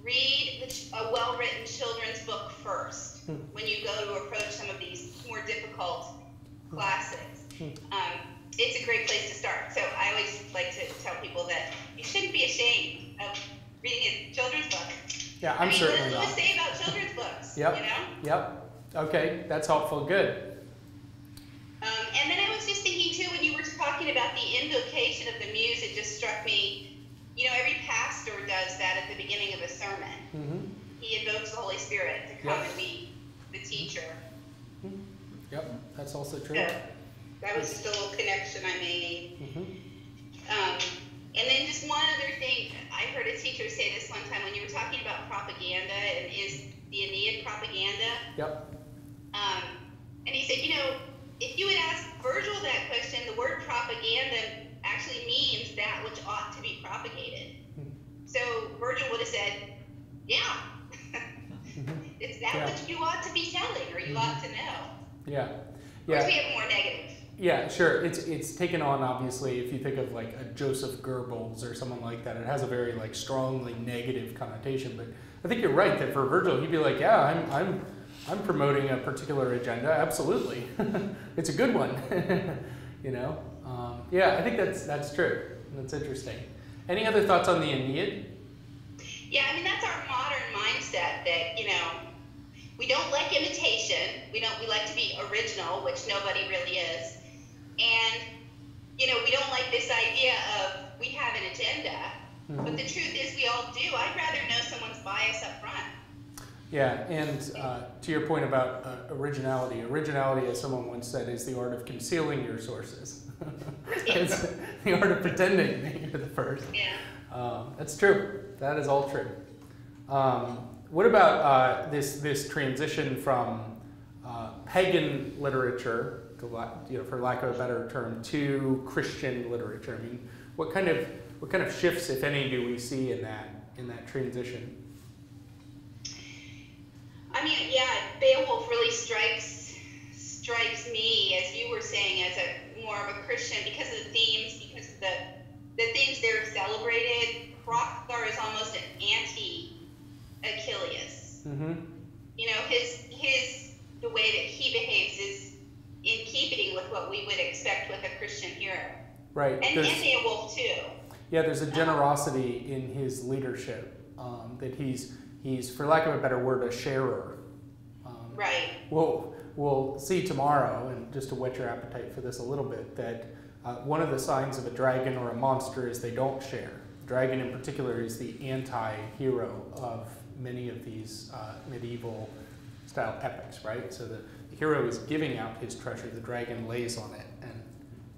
read a well-written children's book first when you go to approach some of these more difficult classics. It's a great place to start. So I always like to tell people that you shouldn't be ashamed of reading a children's book. Yeah, I'm certainly not. What does it say about children's books? Yep. You know? Yep. Okay, that's helpful. Good. And then I was just thinking too, when you were talking about the invocation of the muse, it just struck me, you know, every pastor does that at the beginning of a sermon. Mm-hmm. He invokes the Holy Spirit to come and be the teacher. Yep, that's also true. So that was just a little connection I made. And then just one other thing, I heard a teacher say this one time when you were talking about propaganda, and is the Aeneid propaganda? Yep. And he said, you know, if you had asked Virgil that question, the word propaganda actually means that which ought to be propagated. So Virgil would have said, yeah, it's that which you ought to be telling, or you ought to know. Yeah. Of course, we have more negative. Yeah, sure. It's taken on, obviously, if you think of like a Joseph Goebbels or someone like that, it has a very like strongly negative connotation. But I think you're right that for Virgil, he'd be like, yeah, I'm promoting a particular agenda. Absolutely, it's a good one. You know. Yeah, I think that's true. That's interesting. Any other thoughts on the Aeneid? Yeah, I mean, that's our modern mindset that, we don't like imitation. We like to be original, which nobody really is. And, we don't like this idea of we have an agenda. Mm-hmm. But the truth is we all do. I'd rather know someone's bias up front. Yeah, and to your point about originality, as someone once said, is the art of concealing your sources. It's the art of pretending that you're the first. Yeah. That's true. That is all true. What about this transition from pagan literature, for lack of a better term, to Christian literature? I mean, what kind of shifts, if any, do we see in that transition? I mean, yeah, Beowulf really strikes me, as you were saying, as a more of a Christian because of the themes, because of the things they're celebrated. Hrothgar is almost an anti-Achilles. Mm-hmm. The way that he behaves is in keeping with what we would expect with a Christian hero. Right. And Beowulf too. Yeah, there's a generosity in his leadership that he's, for lack of a better word, a sharer. Right. We'll see tomorrow, and just to whet your appetite for this a little bit, that one of the signs of a dragon or a monster is they don't share. The dragon in particular is the anti-hero of many of these medieval style epics, right? So the hero is giving out his treasure, the dragon lays on it and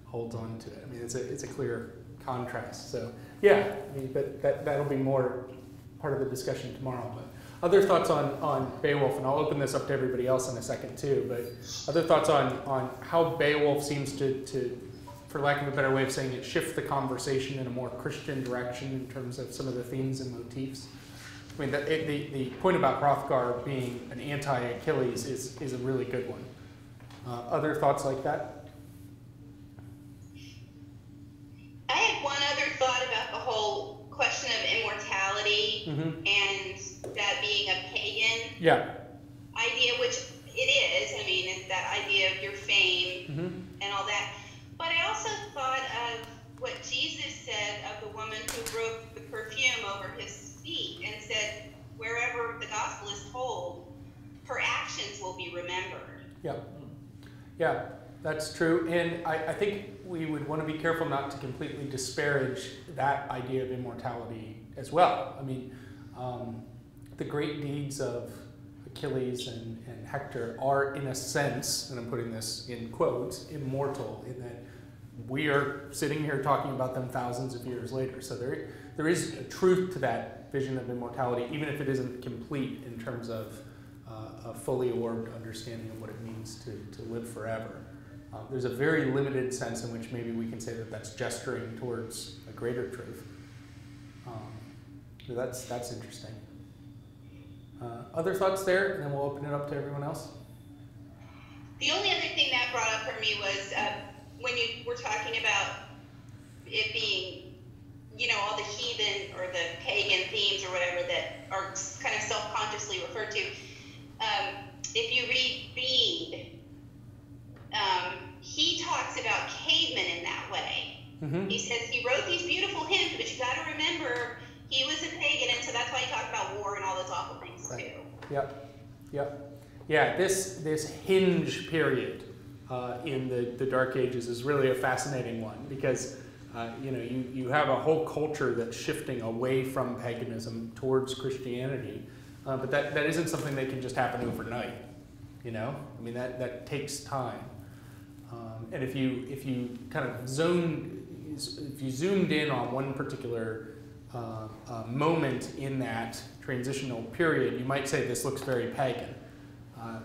holds on to it. I mean, it's a clear contrast. So yeah, I mean, but that'll be more part of the discussion tomorrow. But other thoughts on Beowulf, and I'll open this up to everybody else in a second too, but other thoughts on how Beowulf seems to, for lack of a better way of saying it, shift the conversation in a more Christian direction in terms of some of the themes and motifs. I mean, the point about Hrothgar being an anti-Achilles is a really good one. Other thoughts like that? I had one other thought about the whole question of immortality and that being a pagan idea, which it is. I mean, it's that idea of your fame and all that. But I also thought of what Jesus said of the woman who broke the perfume over his feet and said, wherever the gospel is told, her actions will be remembered. Yeah, that's true. And I think we would want to be careful not to completely disparage that idea of immortality as well. I mean, the great deeds of Achilles and Hector are, in a sense, and I'm putting this in quotes, immortal, in that we are sitting here talking about them thousands of years later. So there is a truth to that vision of immortality, even if it isn't complete in terms of a fully orbed understanding of what it means to live forever. There's a very limited sense in which maybe we can say that that's gesturing towards a greater truth. So that's interesting. Other thoughts there, and then we'll open it up to everyone else. The only other thing that brought up for me was when you were talking about it being, all the heathen or the pagan themes or whatever that are kind of self-consciously referred to. If you read Bede, he talks about cavemen in that way. He says he wrote these beautiful hymns, but you got to remember he was a pagan, and so that's why he talked about war and all those awful things too. Yep. Yeah, this hinge period in the Dark Ages is really a fascinating one because you have a whole culture that's shifting away from paganism towards Christianity, but that isn't something that can just happen overnight. I mean that takes time. And if you kind of zoomed in on one particular moment in that transitional period, you might say this looks very pagan,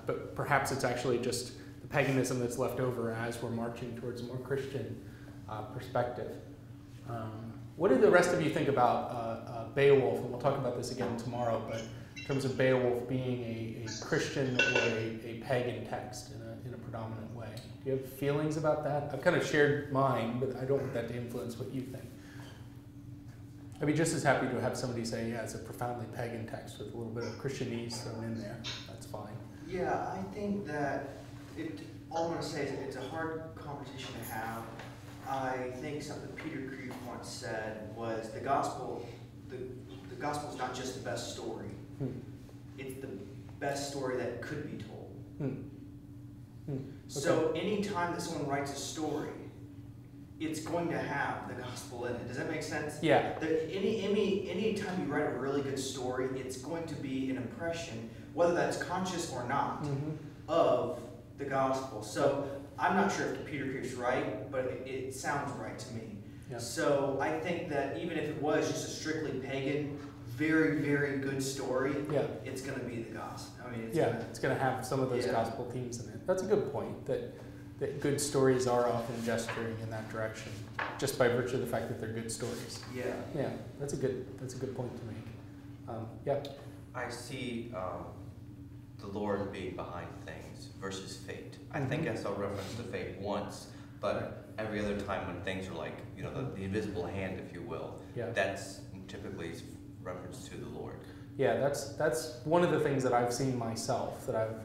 but perhaps it's actually just the paganism that's left over as we're marching towards a more Christian perspective. What do the rest of you think about Beowulf? And we'll talk about this again tomorrow, but in terms of Beowulf being a Christian or a pagan text in a predominant way. Do you have feelings about that? I've kind of shared mine, but I don't want that to influence what you think. I'd be just as happy to have somebody say, yeah, it's a profoundly pagan text with a little bit of Christianese thrown in there. That's fine. Yeah, I think that all I'm going to say is it's a hard conversation to have. I think something Peter Kreeft once said was the gospel gospel's not just the best story. It's the best story that could be told. Okay. So anytime that someone writes a story, it's going to have the gospel in it. Does that make sense? Yeah. Any time you write a really good story, it's going to be an impression, whether that's conscious or not, of the gospel. So I'm not sure if Peter Pierce's right, but it sounds right to me. Yeah. So I think that even if it was just a strictly pagan, very, very good story, it's going to be the gospel. I mean, it's going to have some of those gospel themes in it. That's a good point, that good stories are often gesturing in that direction, just by virtue of the fact that they're good stories. Yeah, that's a good point to make. I see the Lord being behind things versus fate. I think I saw reference to fate once, but every other time when things are like, the invisible hand, if you will, that's typically reference to the Lord. Yeah, that's one of the things that I've seen myself, that I've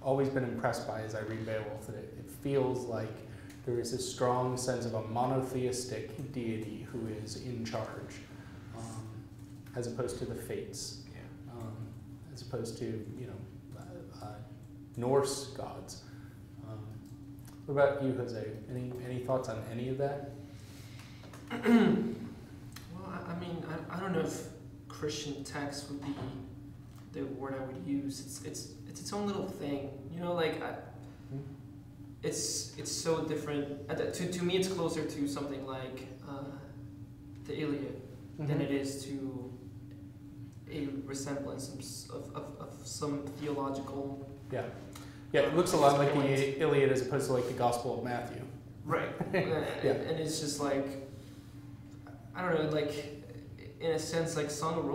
always been impressed by as I read Beowulf, that it feels like there is this strong sense of a monotheistic deity who is in charge, as opposed to the fates, as opposed to Norse gods. What about you, Jose? Any thoughts on any of that? Well, I mean, I don't know if Christian text would be the word I would use. It's its own little thing, it's so different. To me, it's closer to something like the Iliad than it is to a resemblance of some theological. Yeah, it looks a lot like the Iliad as opposed to like the Gospel of Matthew. Right. And it's just like, I don't know, like in a sense, like the Song of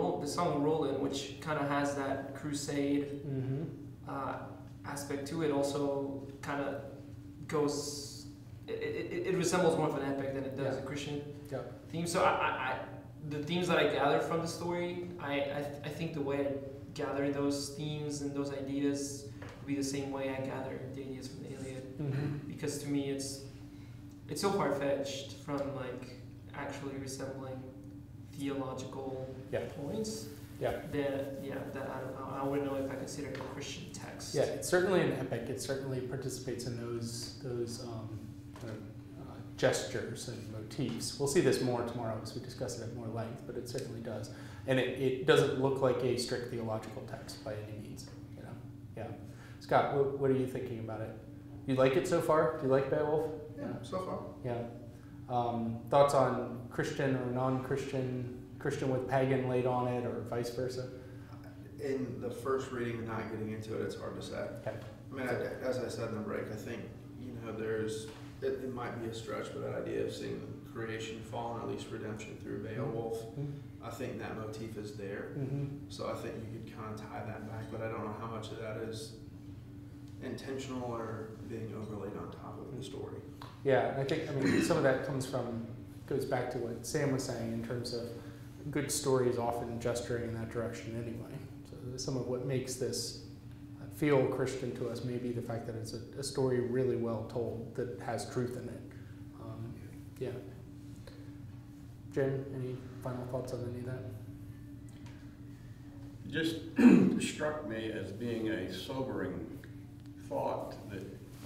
Roland, which kind of has that crusade aspect to it, also kind of goes. It resembles more of an epic than it does a Christian theme. So the themes that I gather from the story, I think the way I gather those themes and those ideas would be the same way I gather the ideas from the Iliad, because to me it's so far-fetched from like actually resembling theological points. That I wouldn't know if I consider it a Christian text. Yeah, it's certainly an epic. It certainly participates in those gestures and motifs. We'll see this more tomorrow as we discuss it at more length, but it certainly does. And it doesn't look like a strict theological text by any means. Yeah. Scott, what are you thinking about it? You like it so far? Do you like Beowulf? Yeah, so far. Yeah. Thoughts on Christian or non-Christian, Christian with pagan laid on it, or vice versa? In the first reading and not getting into it, it's hard to say. Okay. I mean, as I said in the break, I think, it might be a stretch, but that idea of seeing creation fall and at least redemption through Beowulf, I think that motif is there. So I think you could kind of tie that back, but I don't know how much of that is intentional or being overlaid on top of the story. Yeah, I think, some of that goes back to what Sam was saying in terms of good stories often gesturing in that direction anyway. So some of what makes this feel Christian to us may be the fact that it's a story really well told that has truth in it. Jim, any final thoughts on any of that? Just struck me as being a sobering thought that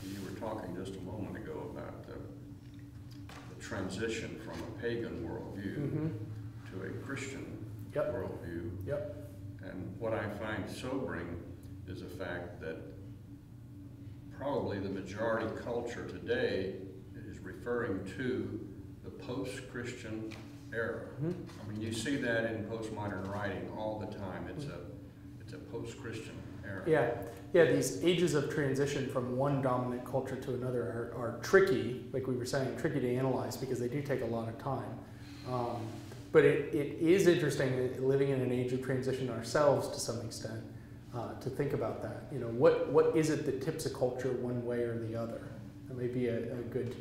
you were talking just a moment ago about the transition from a pagan worldview to a Christian worldview. And what I find sobering is the fact that probably the majority culture today is referring to the post-Christian era. You see that in postmodern writing all the time. It's a post-Christian era. Yeah, these ages of transition from one dominant culture to another are tricky, like we were saying, tricky to analyze because they do take a lot of time. But it is interesting living in an age of transition ourselves to some extent to think about that. What is it that tips a culture one way or the other? That may be a good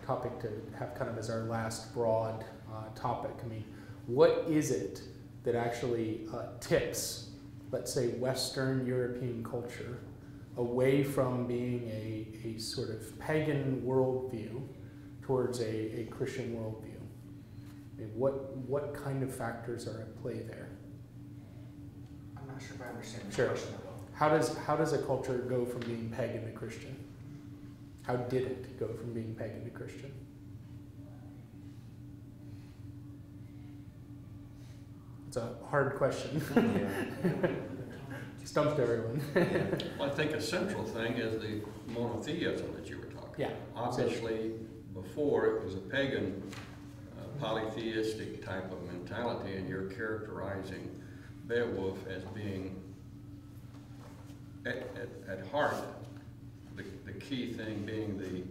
topic to have kind of as our last broad topic. What is it that actually tips, let's say, Western European culture away from being a sort of pagan worldview towards a Christian worldview? What kind of factors are at play there? not sure if I understand the Sure. question that well. How does a culture go from being pagan to Christian? How did it go from being pagan to Christian? It's a hard question. Stumped everyone. Well, I think a central thing is the monotheism that you were talking Yeah. about. Obviously, before it was a pagan, polytheistic type of mentality, and you're characterizing Beowulf as being, at heart, the key thing being the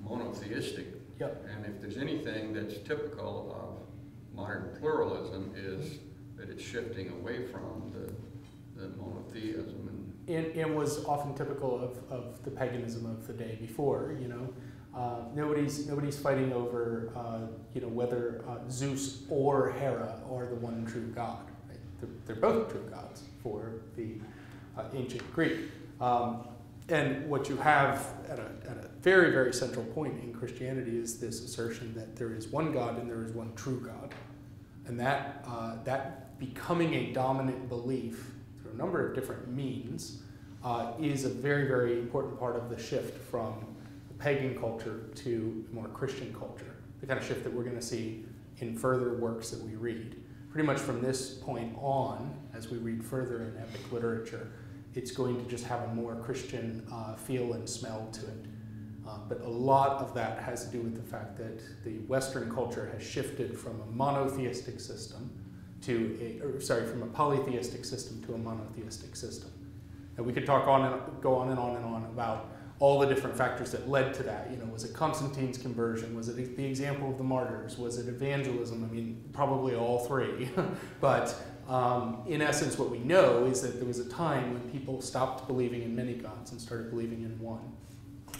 monotheistic. Yep. And if there's anything that's typical of modern pluralism is that it's shifting away from the monotheism. And was often typical of the paganism of the day before, you know. Nobody's fighting over, you know, whether Zeus or Hera are the one true god. Right? They're both true gods for the ancient Greek. And what you have at a very, very central point in Christianity is this assertion that there is one God and there is one true God. And that becoming a dominant belief through a number of different means is a very, very important part of the shift from pagan culture to more Christian culture, the kind of shift that we're going to see in further works that we read. Pretty much from this point on, as we read further in epic literature, it's going to just have a more Christian feel and smell to it. But a lot of that has to do with the fact that the Western culture has shifted from a monotheistic system from a polytheistic system to a monotheistic system. And we could talk on and go on and on and on about all the different factors that led to that. You know, was it Constantine's conversion? Was it the example of the martyrs? Was it evangelism? I mean, probably all three. But in essence, what we know is that there was a time when people stopped believing in many gods and started believing in one.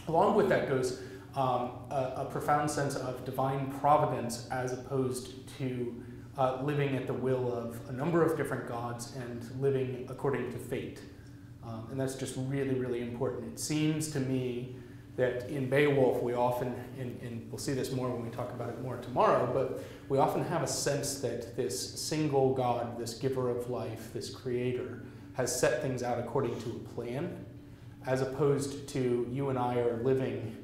Along with that goes a profound sense of divine providence as opposed to living at the will of a number of different gods and living according to fate. And that's just really, really important. It seems to me that in Beowulf we often, and we'll see this more when we talk about it more tomorrow, but we often have a sense that this single God, this giver of life, this creator, has set things out according to a plan, as opposed to you and I are living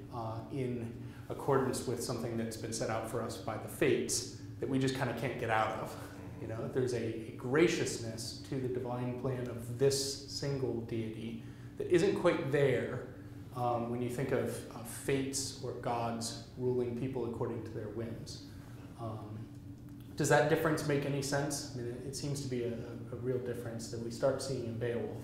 in accordance with something that's been set out for us by the fates that we just kind of can't get out of. You know, there's a graciousness to the divine plan of this single deity that isn't quite there when you think of fates or gods ruling people according to their whims. Does that difference make any sense? I mean, it seems to be a real difference that we start seeing in Beowulf.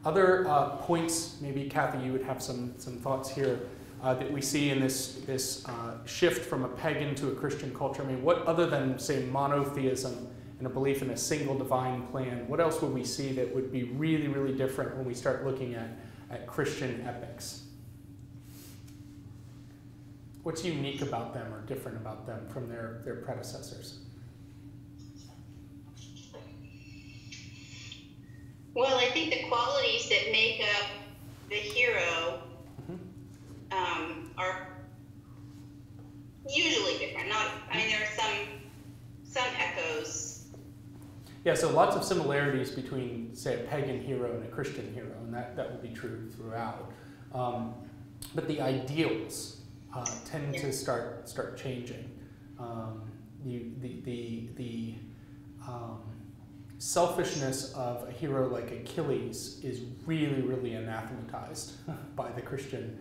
Other points, maybe Kathy, you would have some thoughts here that we see in this shift from a pagan to a Christian culture. I mean, what other than, say, monotheism and a belief in a single divine plan, what else would we see that would be really, really different when we start looking at Christian epics? What's unique about them or different about them from their predecessors? Well, I think the qualities that make up the hero are usually different. There are some echoes. Yeah, so lots of similarities between, say, a pagan hero and a Christian hero, and that will be true throughout. But the ideals tend to start changing. The selfishness of a hero like Achilles is really, really anathematized by the Christian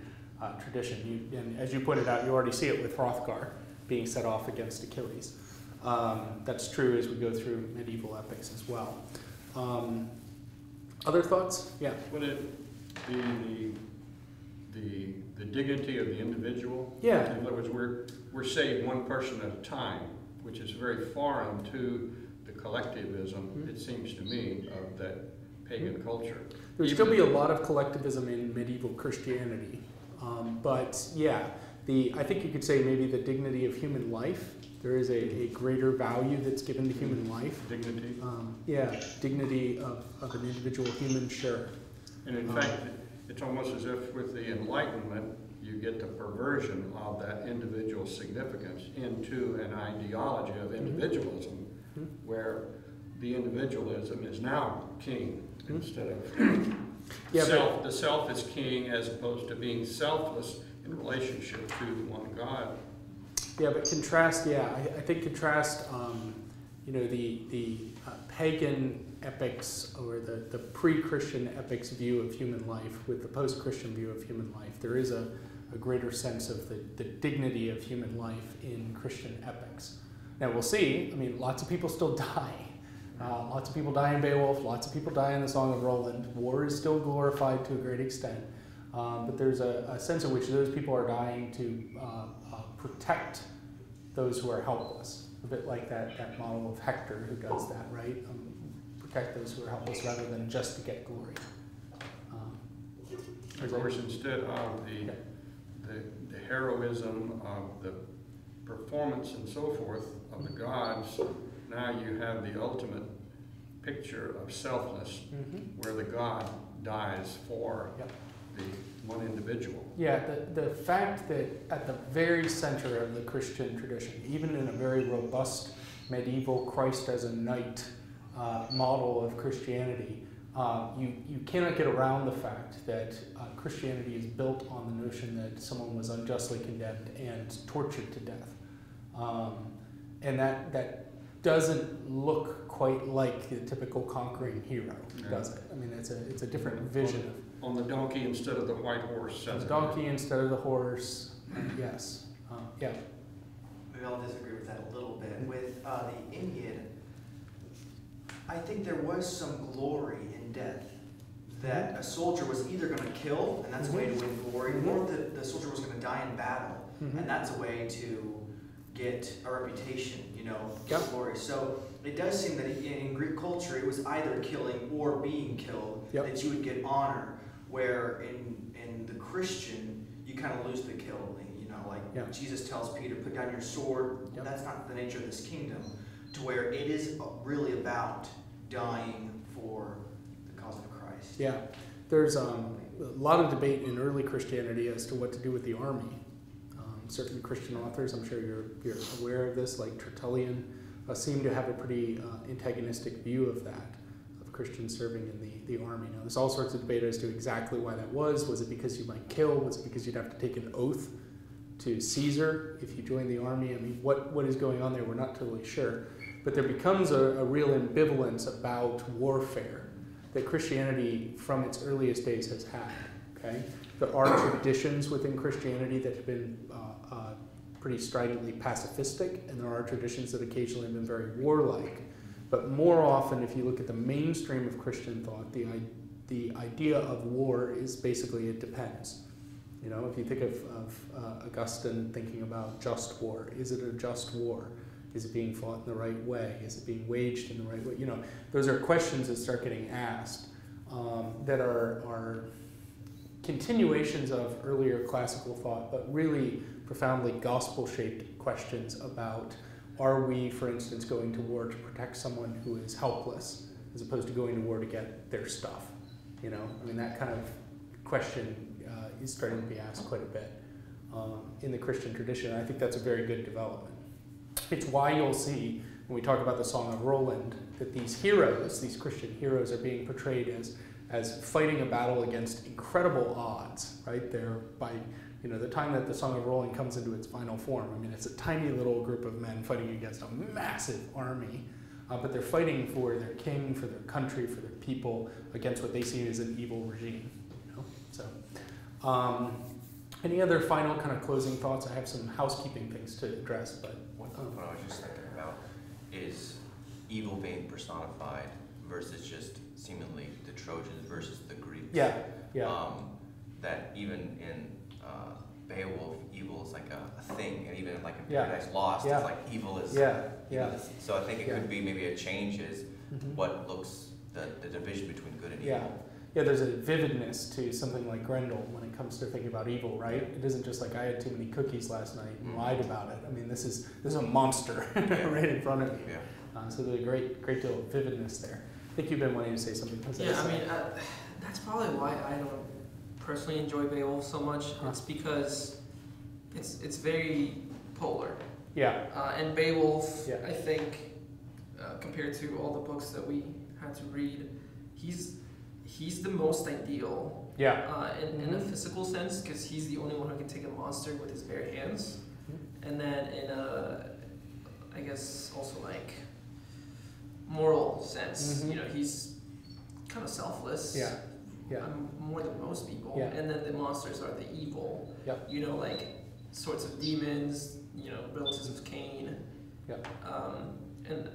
tradition. And as you pointed out, you already see it with Hrothgar being set off against Achilles. That's true as we go through medieval epics as well. Other thoughts? Yeah. Would it be the dignity of the individual? Yeah. In other words, we're saved one person at a time, which is very foreign to the collectivism, it seems to me, of that pagan culture. There would still be a lot of collectivism in medieval Christianity. But yeah, I think you could say maybe the dignity of human life. There is a greater value that's given to human life. Dignity? Dignity of an individual human, sure. And in fact, it's almost as if with the Enlightenment, you get the perversion of that individual significance into an ideology of individualism, where the individualism is now king instead of the self is king as opposed to being selfless in relationship to the one God. Yeah, but contrast. Yeah, I think contrast. The pagan epics or the pre-Christian epics view of human life with the post-Christian view of human life. There is a greater sense of the dignity of human life in Christian epics. Now we'll see. I mean, lots of people still die. Lots of people die in Beowulf. Lots of people die in the Song of Roland. War is still glorified to a great extent. But there's a sense in which those people are dying to protect those who are helpless. A bit like that model of Hector who does that, right? Protect those who are helpless rather than just to get glory. Of course, instead of the heroism of the performance and so forth of the gods, now you have the ultimate picture of selfless, where the god dies for the one individual. Yeah, the fact that at the very center of the Christian tradition, even in a very robust medieval Christ as a knight model of Christianity, you cannot get around the fact that Christianity is built on the notion that someone was unjustly condemned and tortured to death. And that doesn't look quite like the typical conquering hero, does it? I mean, it's a different vision. On the donkey instead of the white horse. On the donkey instead of the horse, yes. Yeah. Maybe I'll disagree with that a little bit. With the Iliad, I think there was some glory in death. That a soldier was either going to kill, and that's a way to win glory, or the soldier was going to die in battle, and that's a way to get a reputation, glory. So it does seem that in Greek culture, it was either killing or being killed that you would get honor, where in the Christian, you kind of lose the kill. Jesus tells Peter, put down your sword. That's not the nature of this kingdom, to where it is really about dying for the cause of Christ. Yeah, there's a lot of debate in early Christianity as to what to do with the army. Certain Christian authors, I'm sure you're aware of this, like Tertullian, seem to have a pretty antagonistic view of that, of Christians serving in the army. Now, there's all sorts of debate as to exactly why that was. Was it because you might kill? Was it because you'd have to take an oath to Caesar if you joined the army? I mean, what is going on there? We're not totally sure. But there becomes a real ambivalence about warfare that Christianity from its earliest days has had, okay? There are traditions within Christianity that have been pretty stridently pacifistic, and there are traditions that occasionally have been very warlike. But more often, if you look at the mainstream of Christian thought, the idea of war is basically it depends. If you think of Augustine thinking about just war, is it a just war? Is it being fought in the right way? Is it being waged in the right way? Those are questions that start getting asked that are continuations of earlier classical thought, but really profoundly gospel-shaped questions about, are we, for instance, going to war to protect someone who is helpless, as opposed to going to war to get their stuff? That kind of question is starting to be asked quite a bit in the Christian tradition. I think that's a very good development. It's why you'll see, when we talk about the Song of Roland, that these heroes, these Christian heroes, are being portrayed as fighting a battle against incredible odds, right? They're by the time that the Song of Roland comes into its final form, it's a tiny little group of men fighting against a massive army, but they're fighting for their king, for their country, for their people, against what they see as an evil regime. So, any other final kind of closing thoughts? I have some housekeeping things to address, but what I was just thinking about is evil being personified versus just seemingly the Trojans versus the Greeks. Yeah. That even in Beowulf, evil is like a thing, and even like in Paradise Lost, it's like evil is. So I think it could be maybe a change is what looks the division between good and evil. Yeah, there's a vividness to something like Grendel when it comes to thinking about evil, right? It isn't just like I had too many cookies last night and lied about it. This is a monster right in front of you. So there's a great deal of vividness there. I think you've been wanting to say something. That's probably why I don't personally enjoy Beowulf so much. It's because it's very polar. Yeah. And Beowulf, I think, compared to all the books that we had to read. He's the most ideal. Yeah. In a physical sense, because he's the only one who can take a monster with his bare hands, and then in a, I guess also like moral sense, you know, he's kind of selfless. Yeah. Yeah. More than most people. Yeah. And then the monsters are the evil. Yep. You know, like sorts of demons. You know, relatives of Cain. Yep. And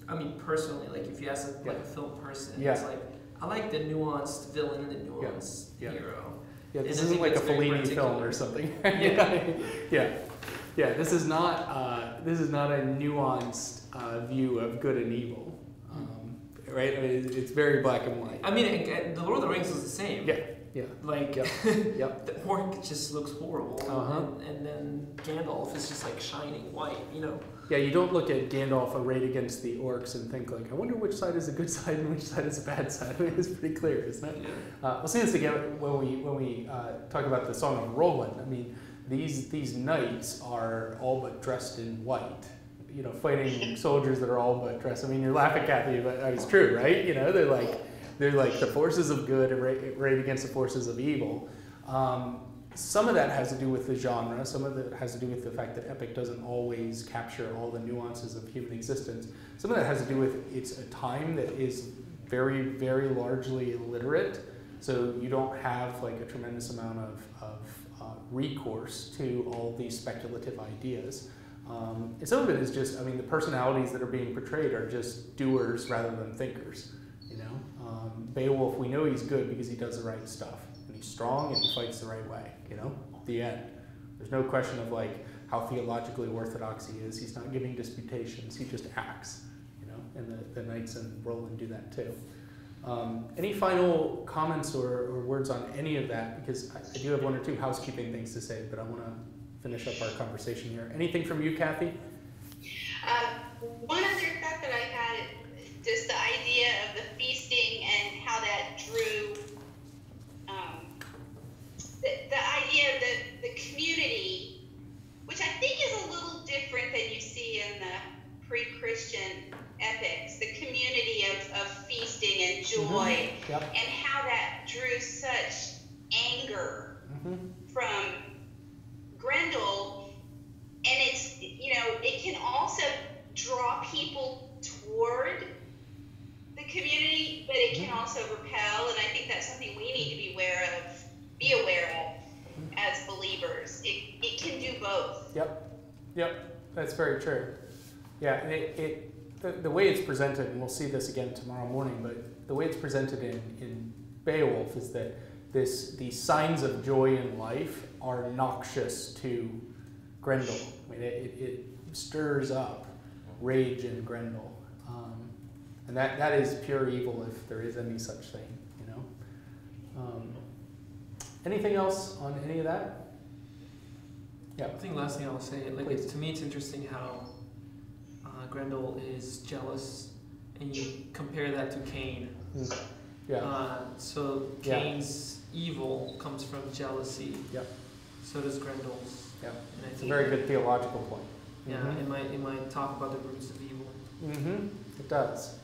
I mean, personally, like if you ask like a film person, it's like I like the nuanced villain and the nuanced hero. Yeah, this isn't like a Fellini film or something. Yeah. This is not a nuanced view of good and evil, right? I mean, it's very black and white. I mean, the Lord of the Rings is the same. Yeah. Like the orc just looks horrible, and then Gandalf is just like shining white, you know. Yeah, you don't look at Gandalf arrayed against the orcs and think like, I wonder which side is a good side and which side is a bad side. I mean, it's pretty clear, isn't it? Yeah. We'll see this again when we talk about the Song of Roland. I mean, these knights are all but dressed in white. You know, fighting soldiers that are all but dressed. I mean, you're laughing, Kathy, but it's true, right? You know, they're like the forces of good arrayed against the forces of evil. Some of that has to do with the genre. Some of it has to do with the fact that epic doesn't always capture all the nuances of human existence. Some of that has to do with it's a time that is very, very largely illiterate. So you don't have like a tremendous amount of recourse to all these speculative ideas. And some of it is just, I mean, the personalities that are being portrayed are just doers rather than thinkers. You know, Beowulf, we know he's good because he does the right stuff. And he's strong and he fights the right way, you know, the end. There's no question of like how theologically orthodox he is. He's not giving disputations, he just acts, you know, and the knights and Roland do that too. Any final comments or words on any of that? Because I do have one or two housekeeping things to say, but I want to finish up our conversation here. Anything from you, Kathy? One other thought that I had, just the idea of the feasting and how that drew the idea of the community, which I think is a little different than you see in the pre-Christian epics, the community of feasting and joy, and how that drew such anger from Grendel. And it's, you know, it can also draw people toward the community, but it can also repel, and I think that's something we need to be aware of as believers. It can do both. Yep, that's very true. Yeah, the way it's presented, and we'll see this again tomorrow morning, but the way it's presented in Beowulf is that these signs of joy in life are noxious to Grendel. I mean, it stirs up rage in Grendel. And that is pure evil if there is any such thing, you know. Anything else on any of that? Yeah. I think last thing I'll say, like to me it's interesting how Grendel is jealous, and you compare that to Cain. So Cain's evil comes from jealousy. So does Grendel's. And it's a very good theological point. Yeah, it might talk about the roots of evil. It does.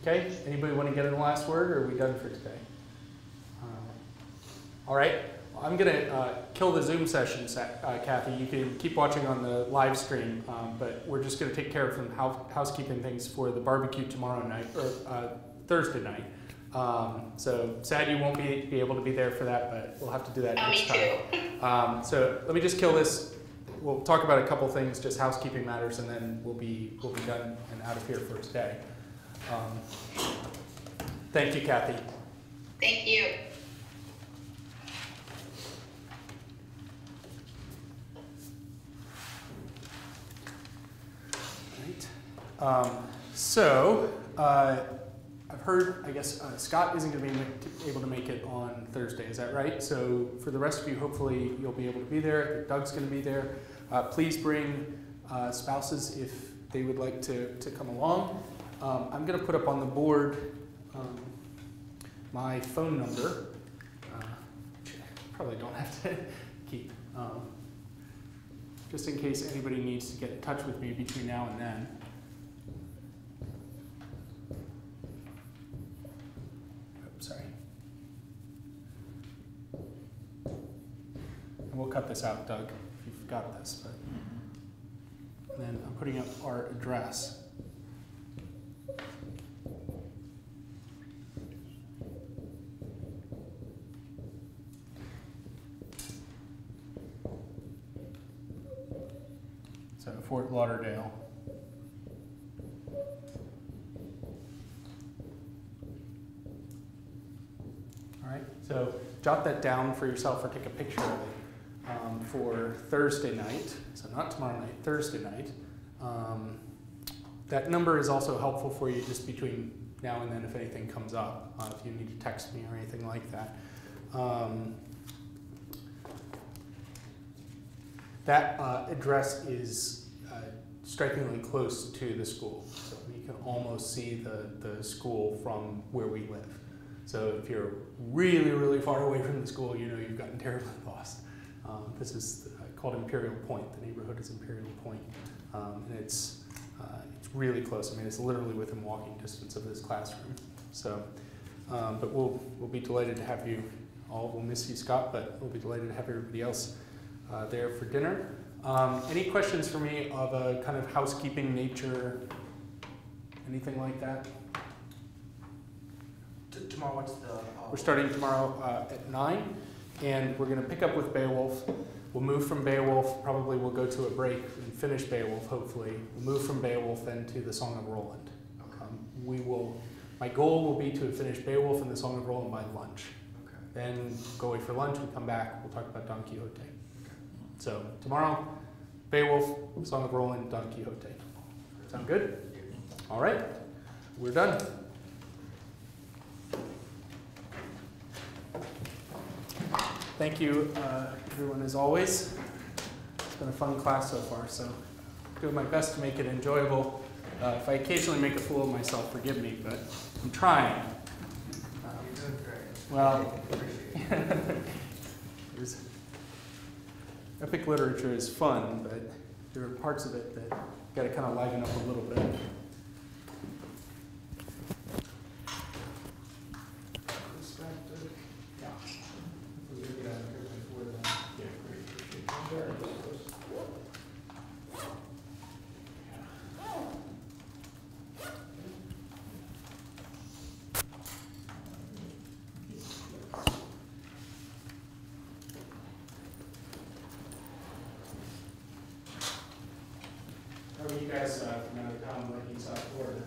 Okay, anybody want to get in the last word, or are we done for today? All right, I'm going to kill the Zoom session, Kathy. You can keep watching on the live stream, but we're just going to take care of some housekeeping things for the barbecue tomorrow night, or Thursday night. So sad you won't be able to be there for that, but we'll have to do that next time. So let me just kill this. We'll talk about a couple things, just housekeeping matters, and then we'll be done and out of here for today. Thank you, Kathy. Thank you. I've heard, I guess, Scott isn't going to be able to make it on Thursday. Is that right? So for the rest of you, hopefully you'll be able to be there. Doug's going to be there. Please bring spouses if they would like to come along. I'm going to put up on the board my phone number, which I probably don't have to keep, just in case anybody needs to get in touch with me between now and then. And we'll cut this out, Doug, if you've got this. But and then I'm putting up our address. So Fort Lauderdale. All right, so jot that down for yourself or take a picture of it for Thursday night. So not tomorrow night, Thursday night. That number is also helpful for you just between now and then if anything comes up, if you need to text me or anything like that. That address is strikingly close to the school. So you can almost see the school from where we live. So if you're really, really far away from the school, you know you've gotten terribly lost. This is called Imperial Point. The neighborhood is Imperial Point. And it's really close. I mean, it's literally within walking distance of this classroom. So, but we'll be delighted to have you all. We'll miss you, Scott, but we'll be delighted to have everybody else there for dinner. Any questions for me of a kind of housekeeping nature? Anything like that? Tomorrow, what's the? We're starting tomorrow at 9, and we're going to pick up with Beowulf. We'll move from Beowulf. Probably we'll go to a break and finish Beowulf. Hopefully, we'll move from Beowulf then to the Song of Roland. Okay. My goal will be to finish Beowulf and the Song of Roland by lunch. Okay. Then go away for lunch. We come back. We'll talk about Don Quixote. Okay. So tomorrow, Beowulf, Song of Roland, Don Quixote. Sound good? All right. We're done. Thank you, everyone, as always. It's been a fun class so far, so doing my best to make it enjoyable. If I occasionally make a fool of myself, forgive me, but I'm trying. You're doing great. Well, epic literature is fun, but there are parts of it that got to kind of liven up a little bit. How are you guys from out of town like in South Florida?